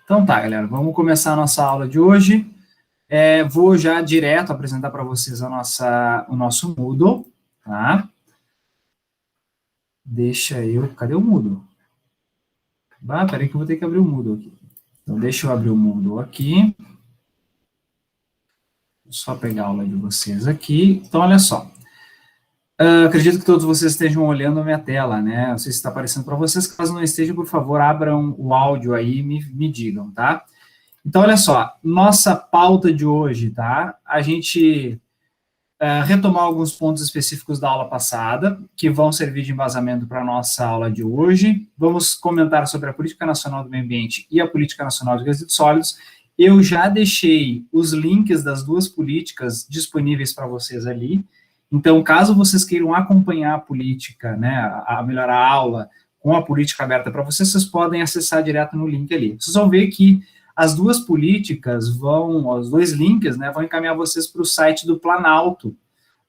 Então tá, galera, vamos começar a nossa aula de hoje. Vou já direto apresentar para vocês o nosso Moodle, tá? Cadê o Moodle? Peraí que eu vou ter que abrir o Moodle aqui. Então deixa eu abrir o Moodle aqui. Vou só pegar a aula de vocês aqui. Então olha só. Acredito que todos vocês estejam olhando a minha tela, né? Não sei se está aparecendo para vocês. Caso não esteja, por favor, abram o áudio aí e me digam, tá? Então, olha só, nossa pauta de hoje, tá? A gente retomar alguns pontos específicos da aula passada, que vão servir de embasamento para a nossa aula de hoje. Vamos comentar sobre a Política Nacional do Meio Ambiente e a Política Nacional de Resíduos Sólidos. Eu já deixei os links das duas políticas disponíveis para vocês ali. Então, caso vocês queiram acompanhar a política, né, a melhorar a aula com a política aberta para vocês, vocês podem acessar direto no link ali. Vocês vão ver que as duas políticas os dois links, né, vão encaminhar vocês para o site do Planalto,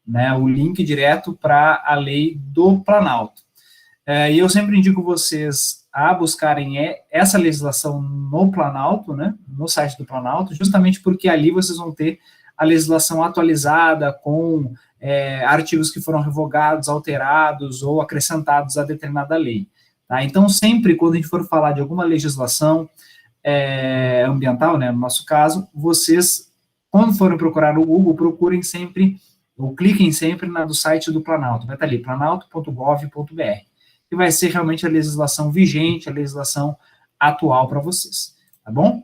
né, o link direto para a lei do Planalto. E eu sempre indico vocês a buscarem essa legislação no Planalto, né, no site do Planalto, justamente porque ali vocês vão ter a legislação atualizada com artigos que foram revogados, alterados ou acrescentados a determinada lei. Tá? Então, sempre quando a gente for falar de alguma legislação ambiental, né, no nosso caso, vocês, quando forem procurar no Google, procurem sempre, ou cliquem sempre do site do Planalto, vai estar ali, planalto.gov.br, que vai ser realmente a legislação vigente, a legislação atual para vocês, tá bom?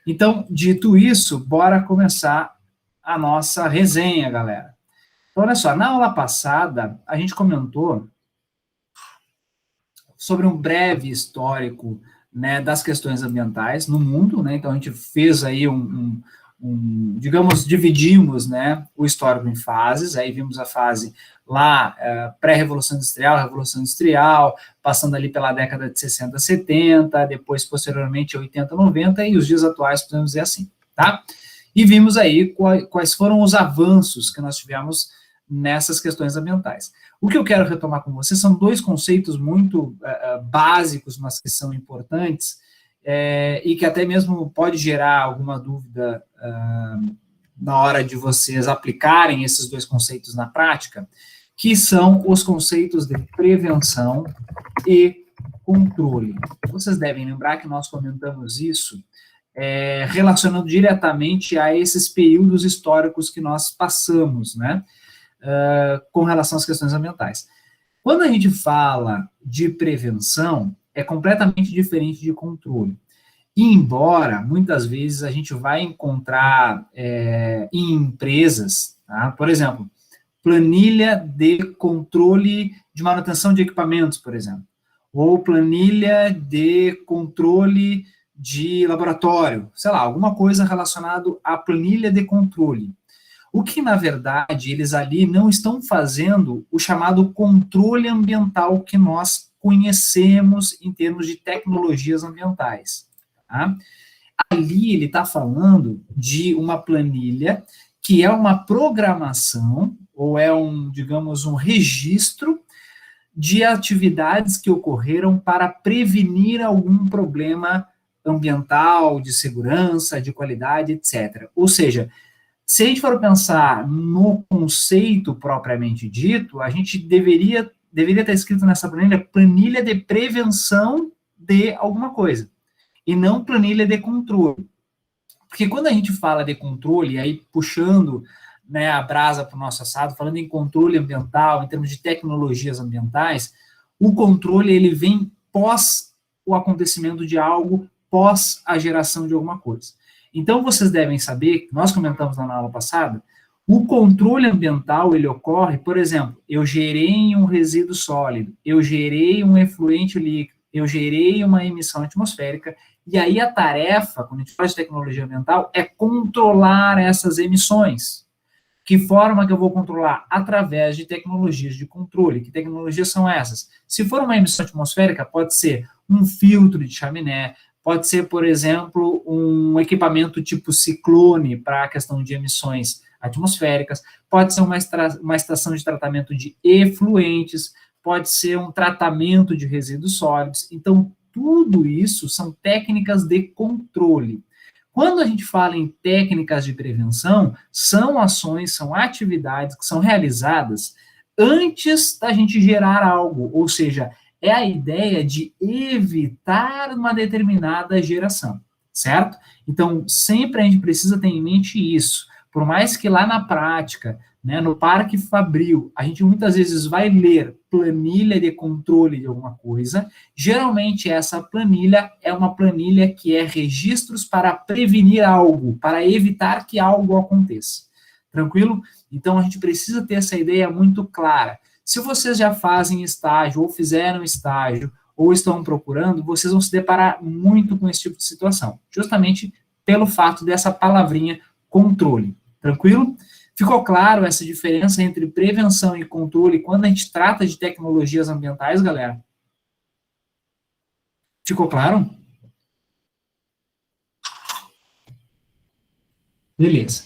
Então, dito isso, bora começar a nossa resenha, galera. Então, olha só, na aula passada, a gente comentou sobre um breve histórico, né, das questões ambientais no mundo, né, então a gente fez aí digamos, dividimos, né, o histórico em fases, aí vimos a fase lá, pré-revolução industrial, revolução industrial, passando ali pela década de 60, 70, depois, posteriormente, 80, 90, e os dias atuais, podemos dizer assim, tá? E vimos aí quais foram os avanços que nós tivemos nessas questões ambientais. O que eu quero retomar com vocês são dois conceitos muito básicos, mas que são importantes, e que até mesmo pode gerar alguma dúvida na hora de vocês aplicarem esses dois conceitos na prática, que são os conceitos de prevenção e controle. Vocês devem lembrar que nós comentamos isso relacionando diretamente a esses períodos históricos que nós passamos, né? Com relação às questões ambientais. Quando a gente fala de prevenção, é completamente diferente de controle. E embora, muitas vezes, a gente vai encontrar em empresas, tá? Por exemplo, planilha de controle de manutenção de equipamentos, por exemplo, ou planilha de controle de laboratório, sei lá, alguma coisa relacionada à planilha de controle. O que, na verdade, eles ali não estão fazendo o chamado controle ambiental que nós conhecemos em termos de tecnologias ambientais. Tá? Ali ele está falando de uma planilha que é uma programação, ou digamos, um registro de atividades que ocorreram para prevenir algum problema ambiental, de segurança, de qualidade, etc. Ou seja, se a gente for pensar no conceito propriamente dito, a gente deveria estar escrito nessa planilha de prevenção de alguma coisa, e não planilha de controle. Porque quando a gente fala de controle, aí puxando, né, a brasa para o nosso assado, falando em controle ambiental, em termos de tecnologias ambientais, o controle ele vem pós o acontecimento de algo, pós a geração de alguma coisa. Então, vocês devem saber, nós comentamos lá na aula passada, o controle ambiental, ele ocorre, por exemplo, eu gerei um resíduo sólido, eu gerei um efluente líquido, eu gerei uma emissão atmosférica, e aí a tarefa, quando a gente faz de tecnologia ambiental, é controlar essas emissões. Que forma que eu vou controlar? Através de tecnologias de controle. Que tecnologias são essas? Se for uma emissão atmosférica, pode ser um filtro de chaminé, pode ser, por exemplo, um equipamento tipo ciclone para a questão de emissões atmosféricas, pode ser uma estação de tratamento de efluentes, pode ser um tratamento de resíduos sólidos. Então, tudo isso são técnicas de controle. Quando a gente fala em técnicas de prevenção, são ações, são atividades que são realizadas antes da gente gerar algo, ou seja, é a ideia de evitar uma determinada geração, certo? Então, sempre a gente precisa ter em mente isso. Por mais que lá na prática, né, no Parque Fabril, a gente muitas vezes vai ler planilha de controle de alguma coisa, geralmente essa planilha é uma planilha que é registros para prevenir algo, para evitar que algo aconteça. Tranquilo? Então, a gente precisa ter essa ideia muito clara. Se vocês já fazem estágio, ou fizeram estágio, ou estão procurando, vocês vão se deparar muito com esse tipo de situação, justamente pelo fato dessa palavrinha controle. Tranquilo? Ficou claro essa diferença entre prevenção e controle quando a gente trata de tecnologias ambientais, galera? Ficou claro? Beleza.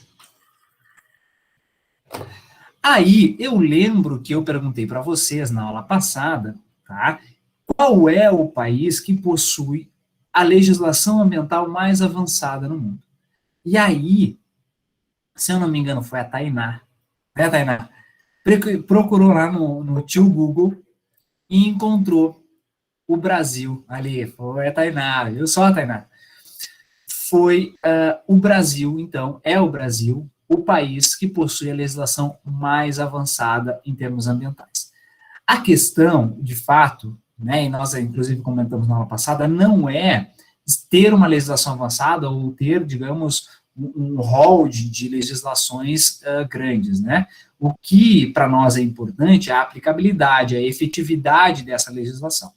Aí, eu lembro que eu perguntei para vocês na aula passada, tá? Qual é o país que possui a legislação ambiental mais avançada no mundo? E aí, se eu não me engano, foi a Tainá. Né, Tainá? Procurou lá no tio Google e encontrou o Brasil ali. Foi a Tainá, viu só, Tainá? Foi o Brasil, então, é o Brasil, o país que possui a legislação mais avançada em termos ambientais. A questão, de fato, né, e nós inclusive comentamos na aula passada, não é ter uma legislação avançada ou ter, digamos, um rol de legislações grandes, né? O que para nós é importante é a aplicabilidade, a efetividade dessa legislação.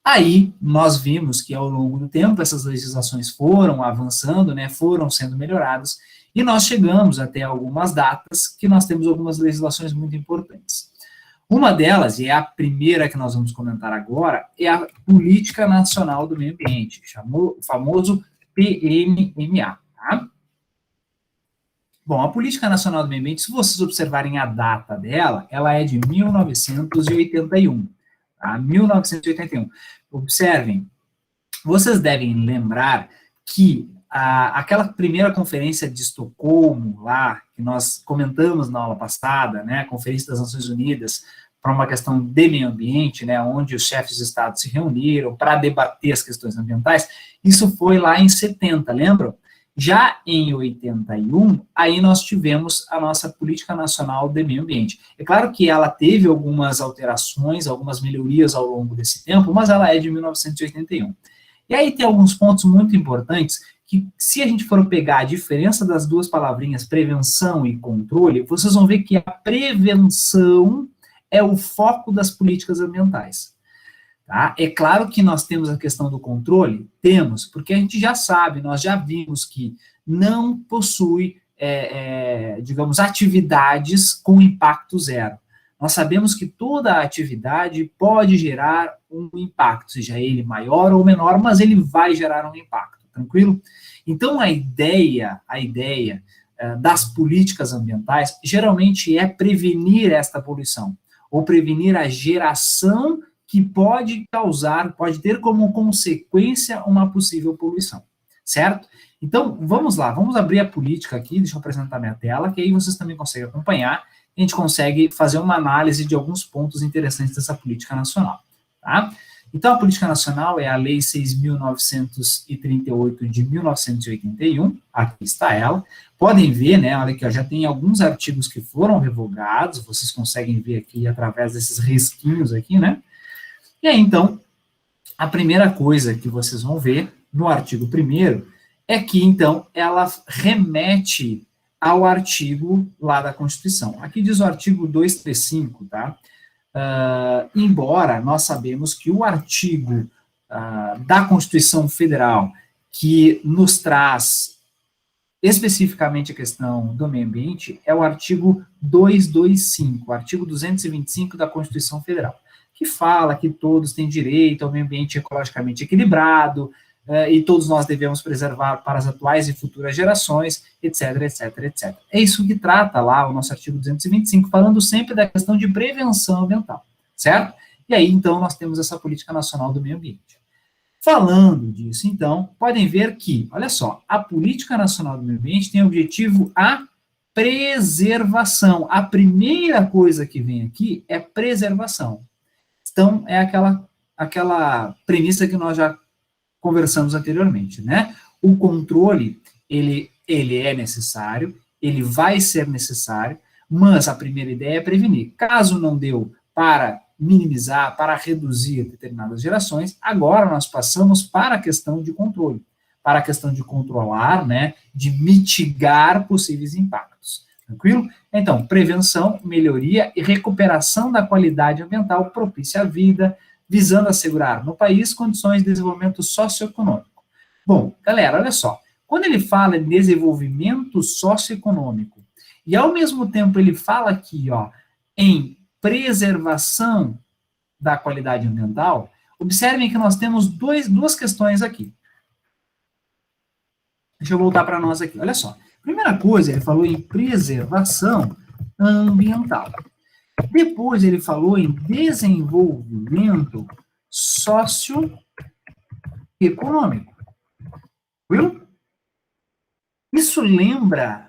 Aí, nós vimos que ao longo do tempo essas legislações foram avançando, né, foram sendo melhoradas, e nós chegamos até algumas datas que nós temos algumas legislações muito importantes. Uma delas, e é a primeira que nós vamos comentar agora, é a Política Nacional do Meio Ambiente, o famoso PNMA. Tá? Bom, a Política Nacional do Meio Ambiente, se vocês observarem a data dela, ela é de 1981. Tá? 1981. Observem, vocês devem lembrar que aquela primeira conferência de Estocolmo, lá, que nós comentamos na aula passada, né, a Conferência das Nações Unidas, para uma questão de meio ambiente, né, onde os chefes de Estado se reuniram para debater as questões ambientais, isso foi lá em 70, lembram? Já em 81, aí nós tivemos a nossa Política Nacional de Meio Ambiente. É claro que ela teve algumas alterações, algumas melhorias ao longo desse tempo, mas ela é de 1981. E aí tem alguns pontos muito importantes que, se a gente for pegar a diferença das duas palavrinhas, prevenção e controle, vocês vão ver que a prevenção é o foco das políticas ambientais. Tá? É claro que nós temos a questão do controle? Temos, porque a gente já sabe, nós já vimos que não possui, digamos, atividades com impacto zero. Nós sabemos que toda atividade pode gerar um impacto, seja ele maior ou menor, mas ele vai gerar um impacto, tranquilo? Então, a ideia das políticas ambientais geralmente é prevenir esta poluição, ou prevenir a geração que pode causar, pode ter como consequência uma possível poluição, certo? Então, vamos lá, vamos abrir a política aqui, deixa eu apresentar minha tela, que aí vocês também conseguem acompanhar, a gente consegue fazer uma análise de alguns pontos interessantes dessa política nacional, tá? Então, a política nacional é a Lei 6.938 de 1981, aqui está ela. Podem ver, né, olha aqui, ó, já tem alguns artigos que foram revogados, vocês conseguem ver aqui através desses risquinhos aqui, né? E aí, então, a primeira coisa que vocês vão ver no artigo 1º é que, então, ela remete ao artigo lá da Constituição. Aqui diz o artigo 235, tá? Embora nós sabemos que o artigo da Constituição Federal que nos traz especificamente a questão do meio ambiente é o artigo 225, o artigo 225 da Constituição Federal, que fala que todos têm direito ao meio ambiente ecologicamente equilibrado, e todos nós devemos preservar para as atuais e futuras gerações, etc, etc, etc. É isso que trata lá o nosso artigo 225, falando sempre da questão de prevenção ambiental, certo? E aí, então, nós temos essa Política Nacional do Meio Ambiente. Falando disso, então, podem ver que, olha só, a Política Nacional do Meio Ambiente tem o objetivo a preservação. A primeira coisa que vem aqui é preservação. Então, é aquela premissa que nós já conversamos anteriormente, né? O controle, ele é necessário, ele vai ser necessário, mas a primeira ideia é prevenir. Caso não deu para minimizar, para reduzir determinadas gerações, agora nós passamos para a questão de controle, para a questão de controlar, né, de mitigar possíveis impactos. Tranquilo? Então, prevenção, melhoria e recuperação da qualidade ambiental propícia à vida, visando assegurar no país condições de desenvolvimento socioeconômico. Bom, galera, olha só, quando ele fala em desenvolvimento socioeconômico, e ao mesmo tempo ele fala aqui, ó, em preservação da qualidade ambiental, observem que nós temos duas questões aqui. Deixa eu voltar para nós aqui, olha só. Primeira coisa, ele falou em preservação ambiental. Depois ele falou em desenvolvimento socioeconômico. Viu? Isso lembra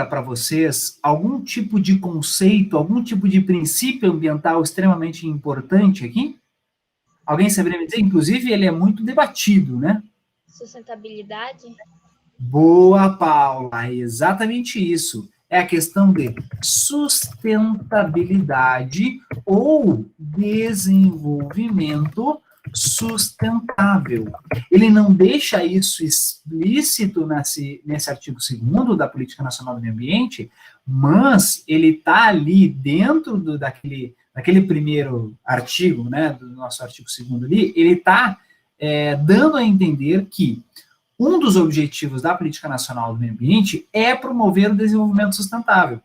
para vocês algum tipo de conceito, algum tipo de princípio ambiental extremamente importante aqui? Alguém saberia me dizer? Inclusive, ele é muito debatido, né? Sustentabilidade. Boa, Paula, é exatamente isso. É a questão de sustentabilidade ou desenvolvimento sustentável. Ele não deixa isso explícito nesse artigo 2º da Política Nacional do Meio Ambiente, mas ele está ali dentro daquele primeiro artigo, né, do nosso artigo 2º ali, ele está dando a entender que um dos objetivos da Política Nacional do Meio Ambiente é promover o desenvolvimento sustentável.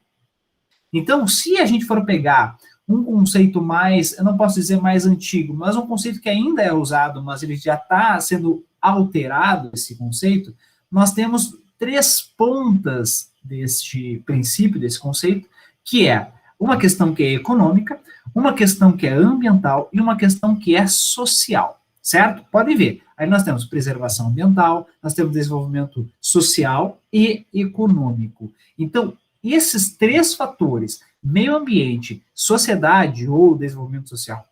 Então, se a gente for pegar um conceito mais, eu não posso dizer mais antigo, mas um conceito que ainda é usado, mas ele já está sendo alterado, esse conceito, nós temos 3 pontas deste princípio, desse conceito, que é uma questão que é econômica, uma questão que é ambiental e uma questão que é social, certo? Podem ver. Aí nós temos preservação ambiental, nós temos desenvolvimento social e econômico. Então, esses 3 fatores, meio ambiente, sociedade ou desenvolvimento social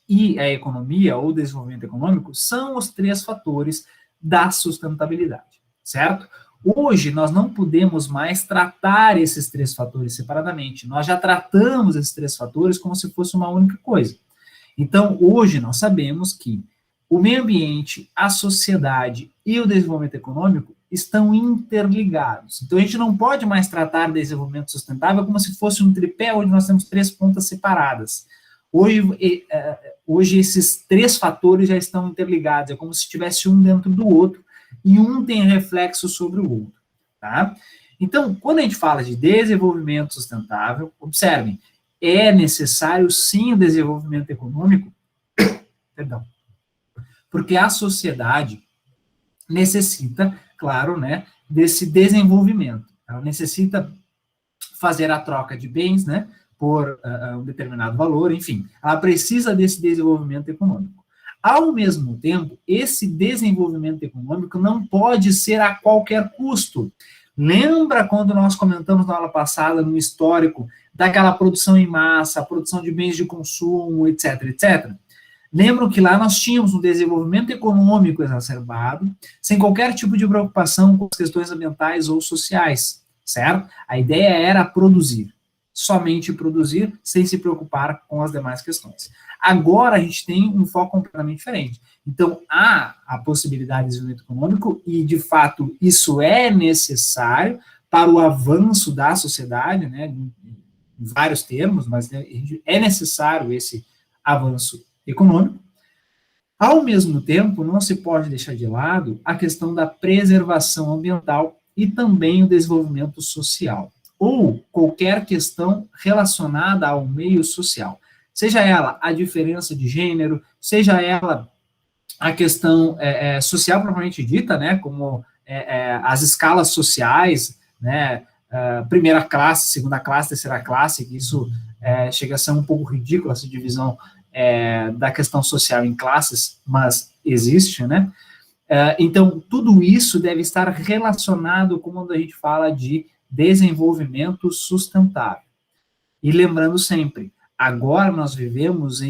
e a economia ou desenvolvimento econômico, são os 3 fatores da sustentabilidade, certo? Hoje, nós não podemos mais tratar esses 3 fatores separadamente. Nós já tratamos esses 3 fatores como se fosse uma única coisa. Então, hoje, nós sabemos que o meio ambiente, a sociedade e o desenvolvimento econômico estão interligados. Então, a gente não pode mais tratar desenvolvimento sustentável como se fosse um tripé onde nós temos 3 pontas separadas. Hoje esses 3 fatores já estão interligados, é como se tivesse um dentro do outro, e um tem reflexo sobre o outro. Tá? Então, quando a gente fala de desenvolvimento sustentável, observem, é necessário sim o desenvolvimento econômico, perdão, porque a sociedade necessita, claro, né, desse desenvolvimento. Ela necessita fazer a troca de bens, né, por um determinado valor, enfim, ela precisa desse desenvolvimento econômico. Ao mesmo tempo, esse desenvolvimento econômico não pode ser a qualquer custo. Lembra quando nós comentamos na aula passada, no histórico, daquela produção em massa, a produção de bens de consumo, etc, etc? Lembram que lá nós tínhamos um desenvolvimento econômico exacerbado, sem qualquer tipo de preocupação com as questões ambientais ou sociais, certo? A ideia era produzir, somente produzir, sem se preocupar com as demais questões. Agora a gente tem um foco completamente diferente. Então, há a possibilidade de desenvolvimento econômico e, de fato, isso é necessário para o avanço da sociedade, né, em vários termos, mas é necessário esse avanço econômico. Ao mesmo tempo, não se pode deixar de lado a questão da preservação ambiental e também o desenvolvimento social, ou qualquer questão relacionada ao meio social, seja ela a diferença de gênero, seja ela a questão social propriamente dita, né, como as escalas sociais, né, primeira classe, segunda classe, terceira classe, que isso chega a ser um pouco ridículo, essa divisão da questão social em classes, mas existe, né? Então, tudo isso deve estar relacionado com quando a gente fala de desenvolvimento sustentável. E lembrando sempre, agora nós vivemos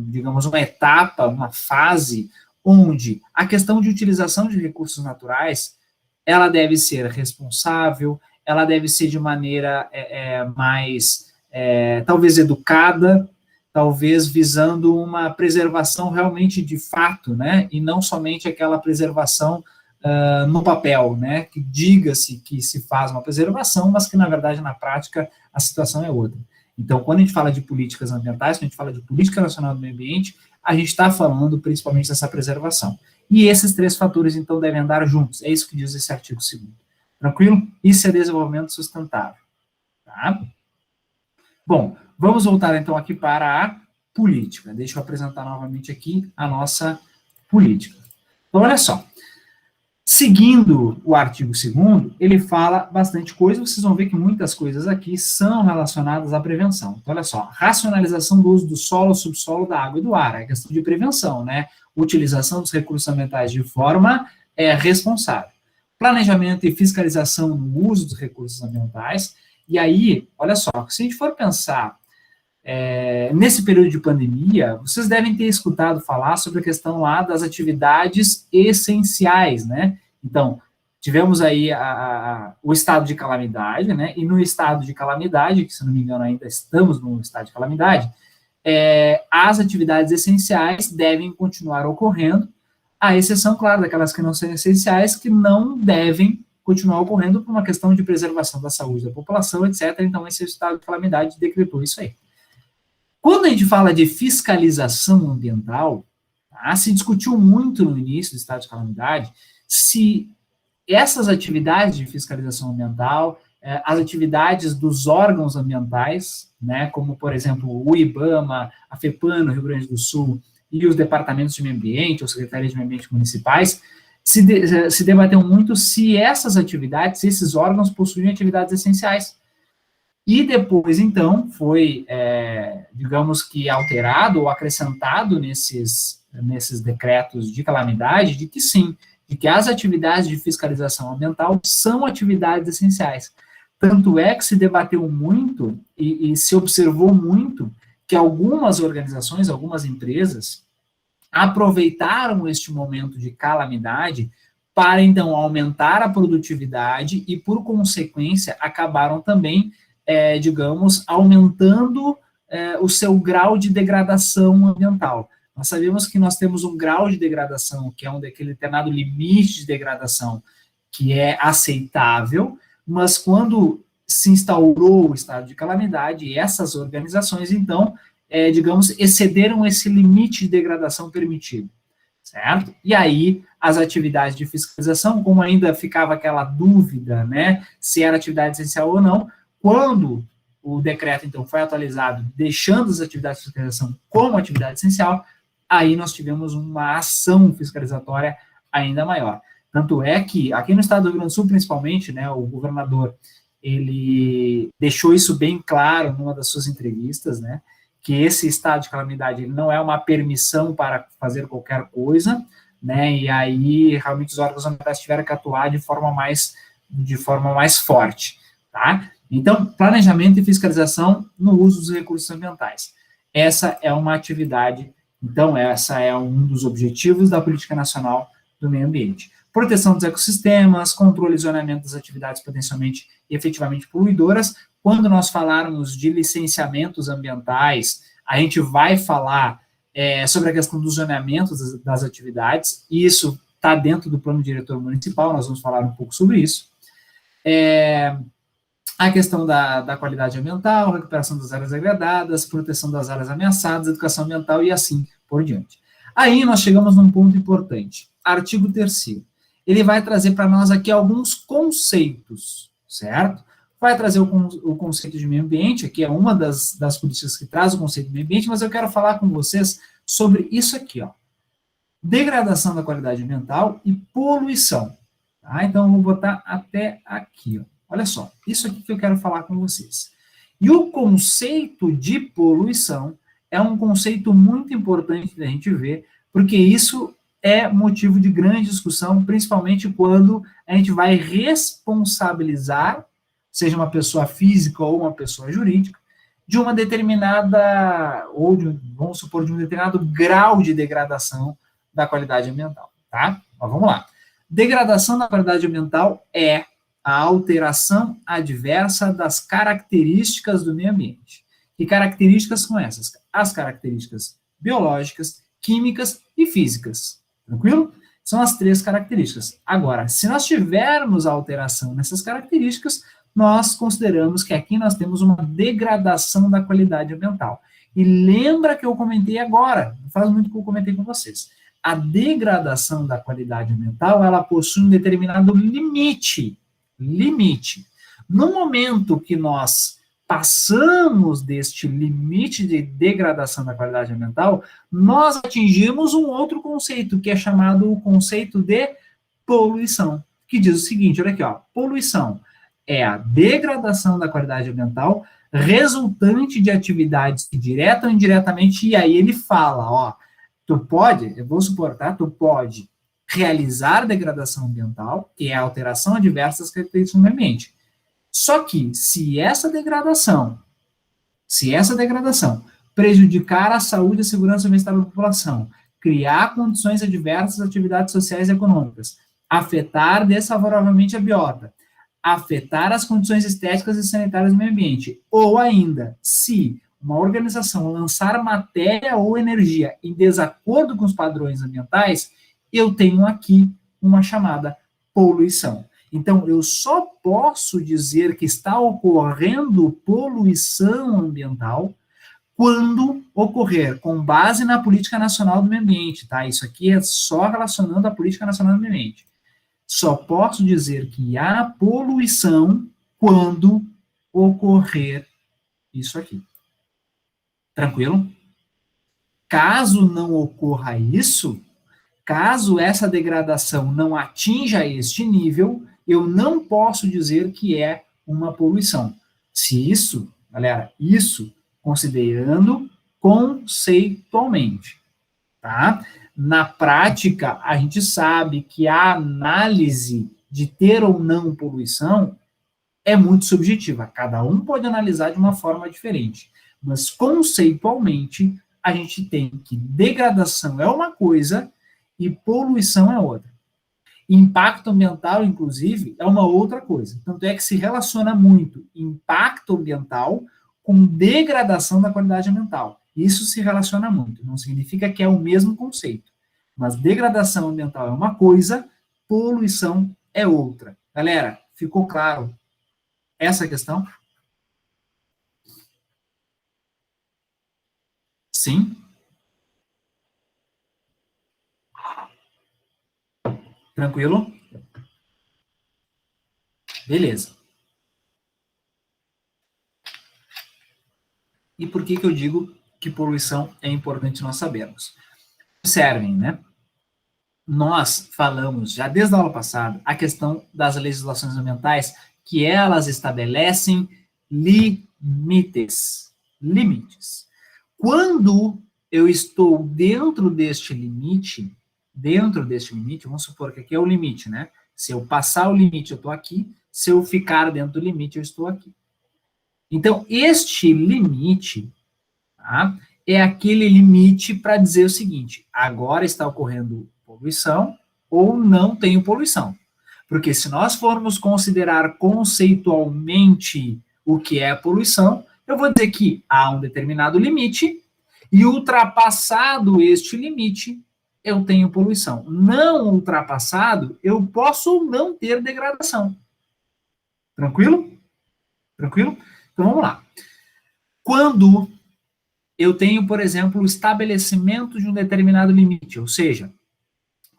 digamos, uma etapa, uma fase, onde a questão de utilização de recursos naturais, ela deve ser responsável, ela deve ser de maneira mais, talvez, educada, talvez visando uma preservação realmente de fato, né, e não somente aquela preservação no papel, né, que diga-se que se faz uma preservação, mas que, na verdade, na prática, a situação é outra. Então, quando a gente fala de políticas ambientais, quando a gente fala de política nacional do meio ambiente, a gente está falando principalmente dessa preservação. E esses 3 fatores, então, devem andar juntos. É isso que diz esse artigo 2º. Tranquilo? Isso é desenvolvimento sustentável. Tá? Bom, vamos voltar, então, aqui para a política. Deixa eu apresentar novamente aqui a nossa política. Então, olha só. Seguindo o artigo 2º, ele fala bastante coisa, vocês vão ver que muitas coisas aqui são relacionadas à prevenção. Então, olha só, racionalização do uso do solo, subsolo, da água e do ar, é questão de prevenção, né? Utilização dos recursos ambientais de forma responsável. Planejamento e fiscalização no uso dos recursos ambientais. E aí, olha só, se a gente for pensar nesse período de pandemia, vocês devem ter escutado falar sobre a questão lá das atividades essenciais, né? Então, tivemos aí o estado de calamidade, né? E no estado de calamidade, que se não me engano ainda estamos no estado de calamidade, as atividades essenciais devem continuar ocorrendo, à exceção, claro, daquelas que não são essenciais, que não devem continuar ocorrendo por uma questão de preservação da saúde da população, etc. Então, esse estado de calamidade decretou isso aí. Quando a gente fala de fiscalização ambiental, tá, se discutiu muito no início do estado de calamidade se essas atividades de fiscalização ambiental, as atividades dos órgãos ambientais, né, como, por exemplo, o IBAMA, a FEPAM no Rio Grande do Sul e os departamentos de meio ambiente, ou secretarias de meio ambiente municipais, se debateu muito se essas atividades, esses órgãos possuíam atividades essenciais. E depois, então, foi, digamos que, alterado ou acrescentado nesses decretos de calamidade, de que sim, de que as atividades de fiscalização ambiental são atividades essenciais. Tanto é que se debateu muito e se observou muito que algumas organizações, algumas empresas, aproveitaram este momento de calamidade para, então, aumentar a produtividade e, por consequência, acabaram também digamos, aumentando o seu grau de degradação ambiental. Nós sabemos que nós temos um grau de degradação, que é aquele determinado limite de degradação, que é aceitável, mas quando se instaurou o estado de calamidade, essas organizações, então, digamos, excederam esse limite de degradação permitido, certo? E aí, as atividades de fiscalização, como ainda ficava aquela dúvida, né, se era atividade essencial ou não, quando o decreto, então, foi atualizado, deixando as atividades de fiscalização como atividade essencial, aí nós tivemos uma ação fiscalizatória ainda maior. Tanto é que, aqui no estado do Rio Grande do Sul, principalmente, né, o governador, ele deixou isso bem claro numa das suas entrevistas, né, que esse estado de calamidade ele não é uma permissão para fazer qualquer coisa, né, e aí, realmente, os órgãos ambientais tiveram que atuar de forma mais forte, tá? Então, planejamento e fiscalização no uso dos recursos ambientais. Essa é uma atividade, então, essa é um dos objetivos da Política Nacional do Meio Ambiente. Proteção dos ecossistemas, controle e zoneamento das atividades potencialmente e efetivamente poluidoras. Quando nós falarmos de licenciamentos ambientais, a gente vai falar sobre a questão do zoneamento das atividades, e isso está dentro do plano diretor municipal, nós vamos falar um pouco sobre isso. A questão da qualidade ambiental, recuperação das áreas degradadas, proteção das áreas ameaçadas, educação ambiental e assim por diante. Aí nós chegamos num ponto importante. Artigo 3º. Ele vai trazer para nós aqui alguns conceitos, certo? Vai trazer o conceito de meio ambiente, aqui é uma das políticas que traz o conceito de meio ambiente, mas eu quero falar com vocês sobre isso aqui, ó. Degradação da qualidade ambiental e poluição. Tá? Então, eu vou botar até aqui, ó. Olha só, isso aqui que eu quero falar com vocês. E o conceito de poluição é um conceito muito importante da gente ver Porque isso é motivo de grande discussão, principalmente quando a gente vai responsabilizar, seja uma pessoa física ou uma pessoa jurídica, de uma determinada, ou vamos supor, de um determinado grau de degradação da qualidade ambiental, tá? Mas vamos lá. Degradação da qualidade ambiental é a alteração adversa das características do meio ambiente. Que características são essas? As características biológicas, químicas e físicas. Tranquilo? São as 3 características. Agora, se nós tivermos alteração nessas características, nós consideramos que aqui nós temos uma degradação da qualidade ambiental. E lembra que eu comentei agora, não faz muito que eu comentei com vocês. A degradação da qualidade ambiental, ela possui um determinado limite. No momento que nós passamos deste limite de degradação da qualidade ambiental, nós atingimos um outro conceito, que é chamado o conceito de poluição, que diz o seguinte, olha aqui, ó, poluição é a degradação da qualidade ambiental resultante de atividades que direta ou indiretamente, e aí ele fala, ó, tu pode, eu vou supor, tá, tu pode realizar degradação ambiental, que é a alteração adversa das características do meio ambiente. Só que, se essa degradação prejudicar a saúde, a segurança e o bem-estar da população, criar condições adversas às atividades sociais e econômicas, afetar desfavoravelmente a biota, afetar as condições estéticas e sanitárias do meio ambiente, ou ainda, se uma organização lançar matéria ou energia em desacordo com os padrões ambientais, eu tenho aqui uma chamada poluição. Então, eu só posso dizer que está ocorrendo poluição ambiental quando ocorrer com base na Política Nacional do Meio Ambiente, tá? Isso aqui é só relacionando a Política Nacional do Meio Ambiente. Só posso dizer que há poluição quando ocorrer isso aqui. Tranquilo? Caso não ocorra isso, caso essa degradação não atinja este nível, eu não posso dizer que é uma poluição. Se isso, galera, isso considerando conceitualmente, tá? Na prática, a gente sabe que a análise de ter ou não poluição é muito subjetiva. Cada um pode analisar de uma forma diferente. Mas, conceitualmente, a gente tem que degradação é uma coisa e poluição é outra. Impacto ambiental, inclusive, é uma outra coisa. Tanto é que se relaciona muito impacto ambiental com degradação da qualidade ambiental. Isso se relaciona muito. Não significa que é o mesmo conceito. Mas degradação ambiental é uma coisa, poluição é outra. Galera, ficou claro essa questão? Sim? Tranquilo? Beleza. E por que eu digo que poluição é importante nós sabermos? Observem, né? Nós falamos, já desde a aula passada, a questão das legislações ambientais, que elas estabelecem limites. Quando eu estou dentro deste limite, vamos supor que aqui é o limite, né? Se eu passar o limite, eu estou aqui. Se eu ficar dentro do limite, eu estou aqui. Então, este limite, tá, é aquele limite para dizer o seguinte, agora está ocorrendo poluição ou não tenho poluição. Porque se nós formos considerar conceitualmente o que é poluição, eu vou dizer que há um determinado limite e ultrapassado este limite, eu tenho poluição. Não ultrapassado, eu posso não ter degradação. Tranquilo? Tranquilo? Então, vamos lá. Quando eu tenho, por exemplo, o estabelecimento de um determinado limite, ou seja,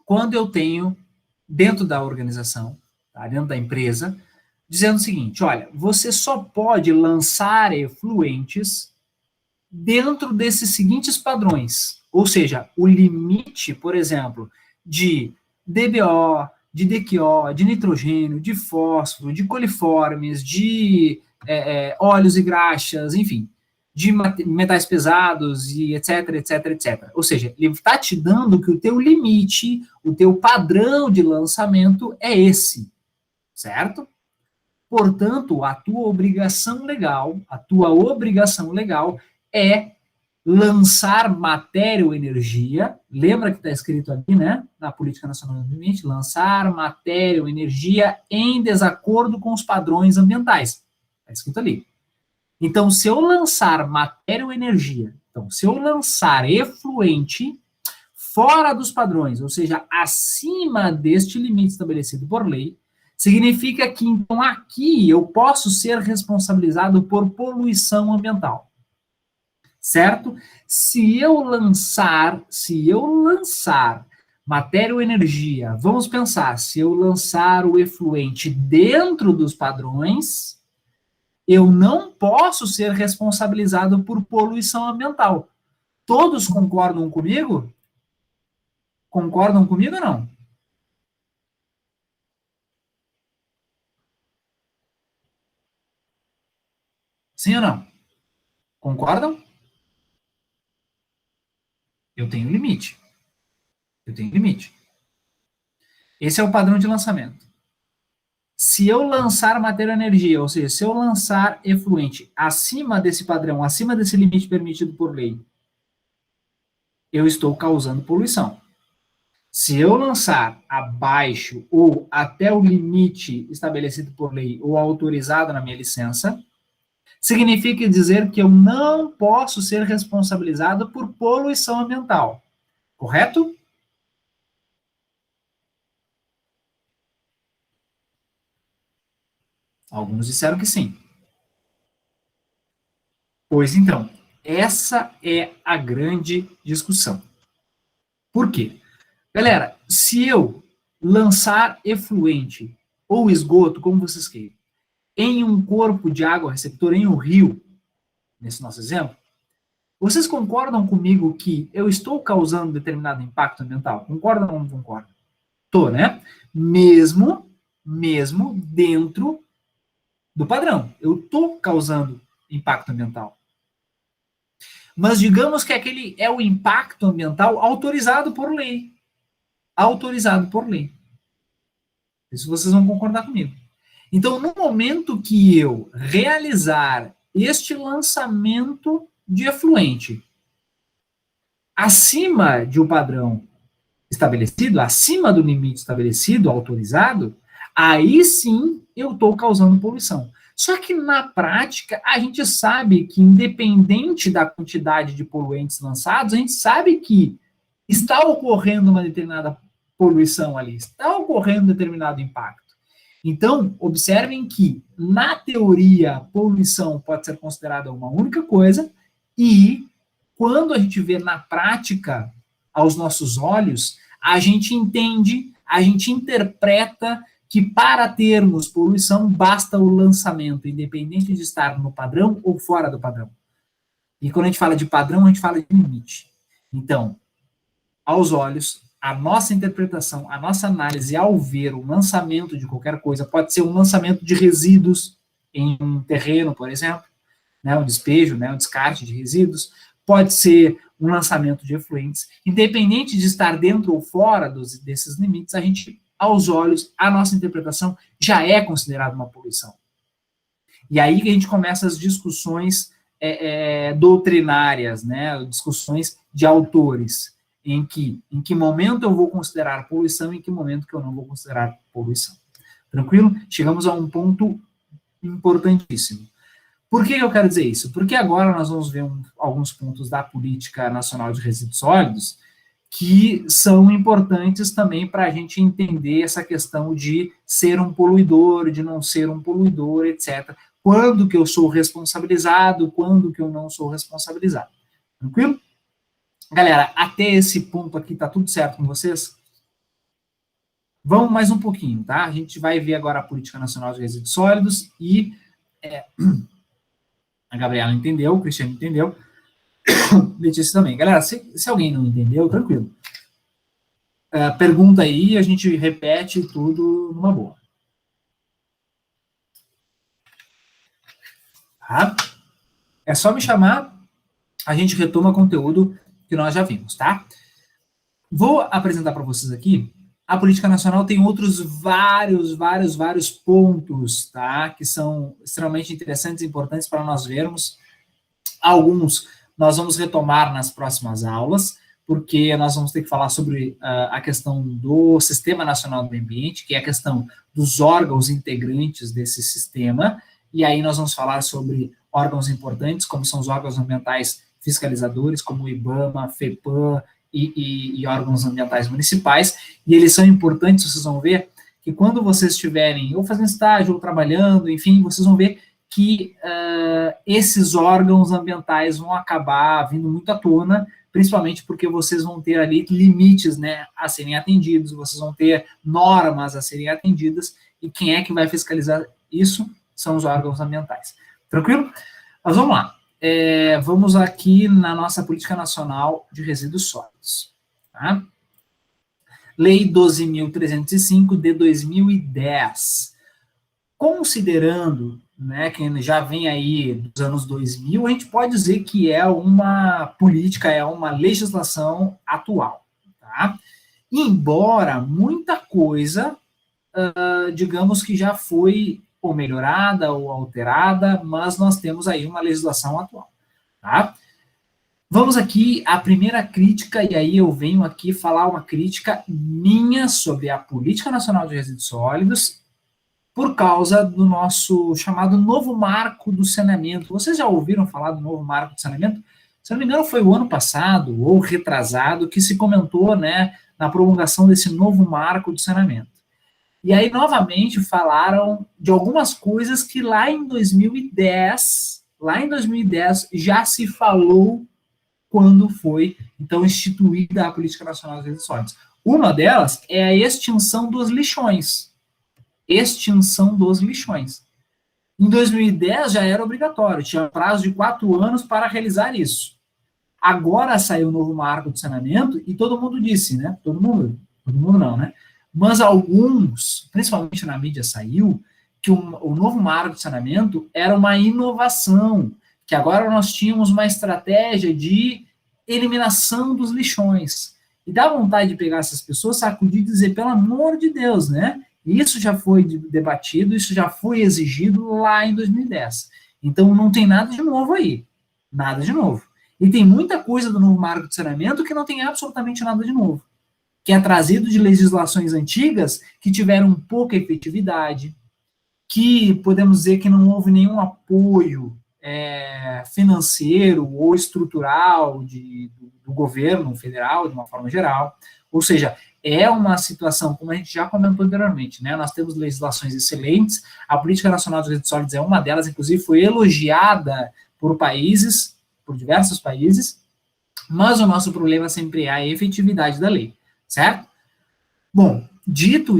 quando eu tenho, dentro da organização, tá, dentro da empresa, dizendo o seguinte, olha, você só pode lançar efluentes dentro desses seguintes padrões, ou seja, o limite, por exemplo, de DBO, de DQO, de nitrogênio, de fósforo, de coliformes, de óleos e graxas, enfim, de metais pesados e etc, etc, etc. Ou seja, ele está te dando que o teu limite, o teu padrão de lançamento é esse, certo? Portanto, a tua obrigação legal é lançar matéria ou energia, lembra que está escrito ali, né, na Política Nacional do Meio Ambiente, lançar matéria ou energia em desacordo com os padrões ambientais. Está escrito ali. Então, se eu lançar matéria ou energia, então, se eu lançar efluente fora dos padrões, ou seja, acima deste limite estabelecido por lei, significa que, então, aqui eu posso ser responsabilizado por poluição ambiental. Certo? Se eu lançar matéria ou energia, vamos pensar, se eu lançar o efluente dentro dos padrões, eu não posso ser responsabilizado por poluição ambiental. Todos concordam comigo? Concordam comigo ou não? Sim ou não? Concordam? Eu tenho limite. Eu tenho limite. Esse é o padrão de lançamento. Se eu lançar matéria ou energia, ou seja, se eu lançar efluente acima desse padrão, acima desse limite permitido por lei, eu estou causando poluição. Se eu lançar abaixo ou até o limite estabelecido por lei ou autorizado na minha licença, significa dizer que eu não posso ser responsabilizado por poluição ambiental. Correto? Alguns disseram que sim. Pois então, essa é a grande discussão. Por quê? Galera, se eu lançar efluente ou esgoto, como vocês queiram, em um corpo de água receptor, em um rio, nesse nosso exemplo, vocês concordam comigo que eu estou causando determinado impacto ambiental? Concordam ou não concordam? Tô, né? Mesmo dentro do padrão. Eu estou causando impacto ambiental. Mas digamos que aquele é o impacto ambiental autorizado por lei. Autorizado por lei. Isso vocês vão concordar comigo. Então, no momento que eu realizar este lançamento de efluente acima de um padrão estabelecido, acima do limite estabelecido, autorizado, aí sim eu estou causando poluição. Só que na prática, a gente sabe que, independente da quantidade de poluentes lançados, a gente sabe que está ocorrendo uma determinada poluição ali, está ocorrendo determinado impacto. Então, observem que, na teoria, poluição pode ser considerada uma única coisa, e quando a gente vê na prática, aos nossos olhos, a gente entende, a gente interpreta que para termos poluição basta o lançamento, independente de estar no padrão ou fora do padrão. E quando a gente fala de padrão, a gente fala de limite. Então, aos olhos, a nossa interpretação, a nossa análise ao ver o lançamento de qualquer coisa, pode ser um lançamento de resíduos em um terreno, por exemplo, né, um despejo, né, um descarte de resíduos, pode ser um lançamento de efluentes, independente de estar dentro ou fora desses limites, a gente, aos olhos, a nossa interpretação já é considerada uma poluição. E aí que a gente começa as discussões doutrinárias, né, discussões de autores, em que momento eu vou considerar poluição e em que momento que eu não vou considerar poluição. Tranquilo? Chegamos a um ponto importantíssimo. Por que eu quero dizer isso? Porque agora nós vamos ver alguns pontos da Política Nacional de Resíduos Sólidos que são importantes também para a gente entender essa questão de ser um poluidor, de não ser um poluidor, etc. Quando que eu sou responsabilizado, quando que eu não sou responsabilizado. Tranquilo? Galera, até esse ponto aqui tá tudo certo com vocês? Vamos mais um pouquinho, tá? A gente vai ver agora a Política Nacional de Resíduos Sólidos e a Gabriela entendeu, o Cristiano entendeu, Letícia também. Galera, se alguém não entendeu, tranquilo. Pergunta aí, a gente repete tudo numa boa. Tá? É só me chamar, a gente retoma conteúdo que nós já vimos, tá? Vou apresentar para vocês aqui. A política nacional tem outros vários pontos, tá? Que são extremamente interessantes e importantes para nós vermos. Alguns nós vamos retomar nas próximas aulas, porque nós vamos ter que falar sobre a questão do Sistema Nacional do Meio Ambiente, que é a questão dos órgãos integrantes desse sistema, e aí nós vamos falar sobre órgãos importantes, como são os órgãos ambientais fiscalizadores, como o IBAMA, FEPAM e órgãos ambientais municipais, e eles são importantes, vocês vão ver que quando vocês estiverem ou fazendo estágio, ou trabalhando, enfim, vocês vão ver que esses órgãos ambientais vão acabar vindo muito à tona, principalmente porque vocês vão ter ali limites, né, a serem atendidos, vocês vão ter normas a serem atendidas, e quem é que vai fiscalizar isso? São os órgãos ambientais. Tranquilo? Mas vamos lá. Vamos aqui na nossa Política Nacional de Resíduos Sólidos. Tá? Lei 12.305 de 2010. Considerando, né, que já vem aí dos anos 2000, a gente pode dizer que é uma política, é uma legislação atual. Tá? Embora muita coisa, digamos que já foi ou melhorada ou alterada, mas nós temos aí uma legislação atual. Tá? Vamos aqui à primeira crítica, e aí eu venho aqui falar uma crítica minha sobre a Política Nacional de Resíduos Sólidos, por causa do nosso chamado novo marco do saneamento. Vocês já ouviram falar do novo marco do saneamento? Se não me engano, foi o ano passado, ou retrasado, que se comentou, né, na promulgação desse novo marco do saneamento. E aí, novamente, falaram de algumas coisas que lá em 2010, já se falou quando foi, então, instituída a Política Nacional de Resíduos Sólidos. Uma delas é a extinção dos lixões. Extinção dos lixões. Em 2010 já era obrigatório, tinha prazo de 4 anos para realizar isso. Agora saiu o novo marco de saneamento e todo mundo disse, né? Todo mundo não, né? Mas alguns, principalmente na mídia, saiu que o novo marco de saneamento era uma inovação, que agora nós tínhamos uma estratégia de eliminação dos lixões. E dá vontade de pegar essas pessoas, sacudir e dizer, pelo amor de Deus, né? Isso já foi debatido, isso já foi exigido lá em 2010. Então, não tem nada de novo aí. Nada de novo. E tem muita coisa do novo marco de saneamento que não tem absolutamente nada de novo. Que é trazido de legislações antigas que tiveram pouca efetividade, que podemos dizer que não houve nenhum apoio financeiro ou estrutural do governo federal, de uma forma geral. Ou seja, é uma situação, como a gente já comentou anteriormente, né? Nós temos legislações excelentes, a Política Nacional de Resíduos Sólidos é uma delas, inclusive foi elogiada por diversos países, mas o nosso problema sempre é a efetividade da lei, certo? Bom, dito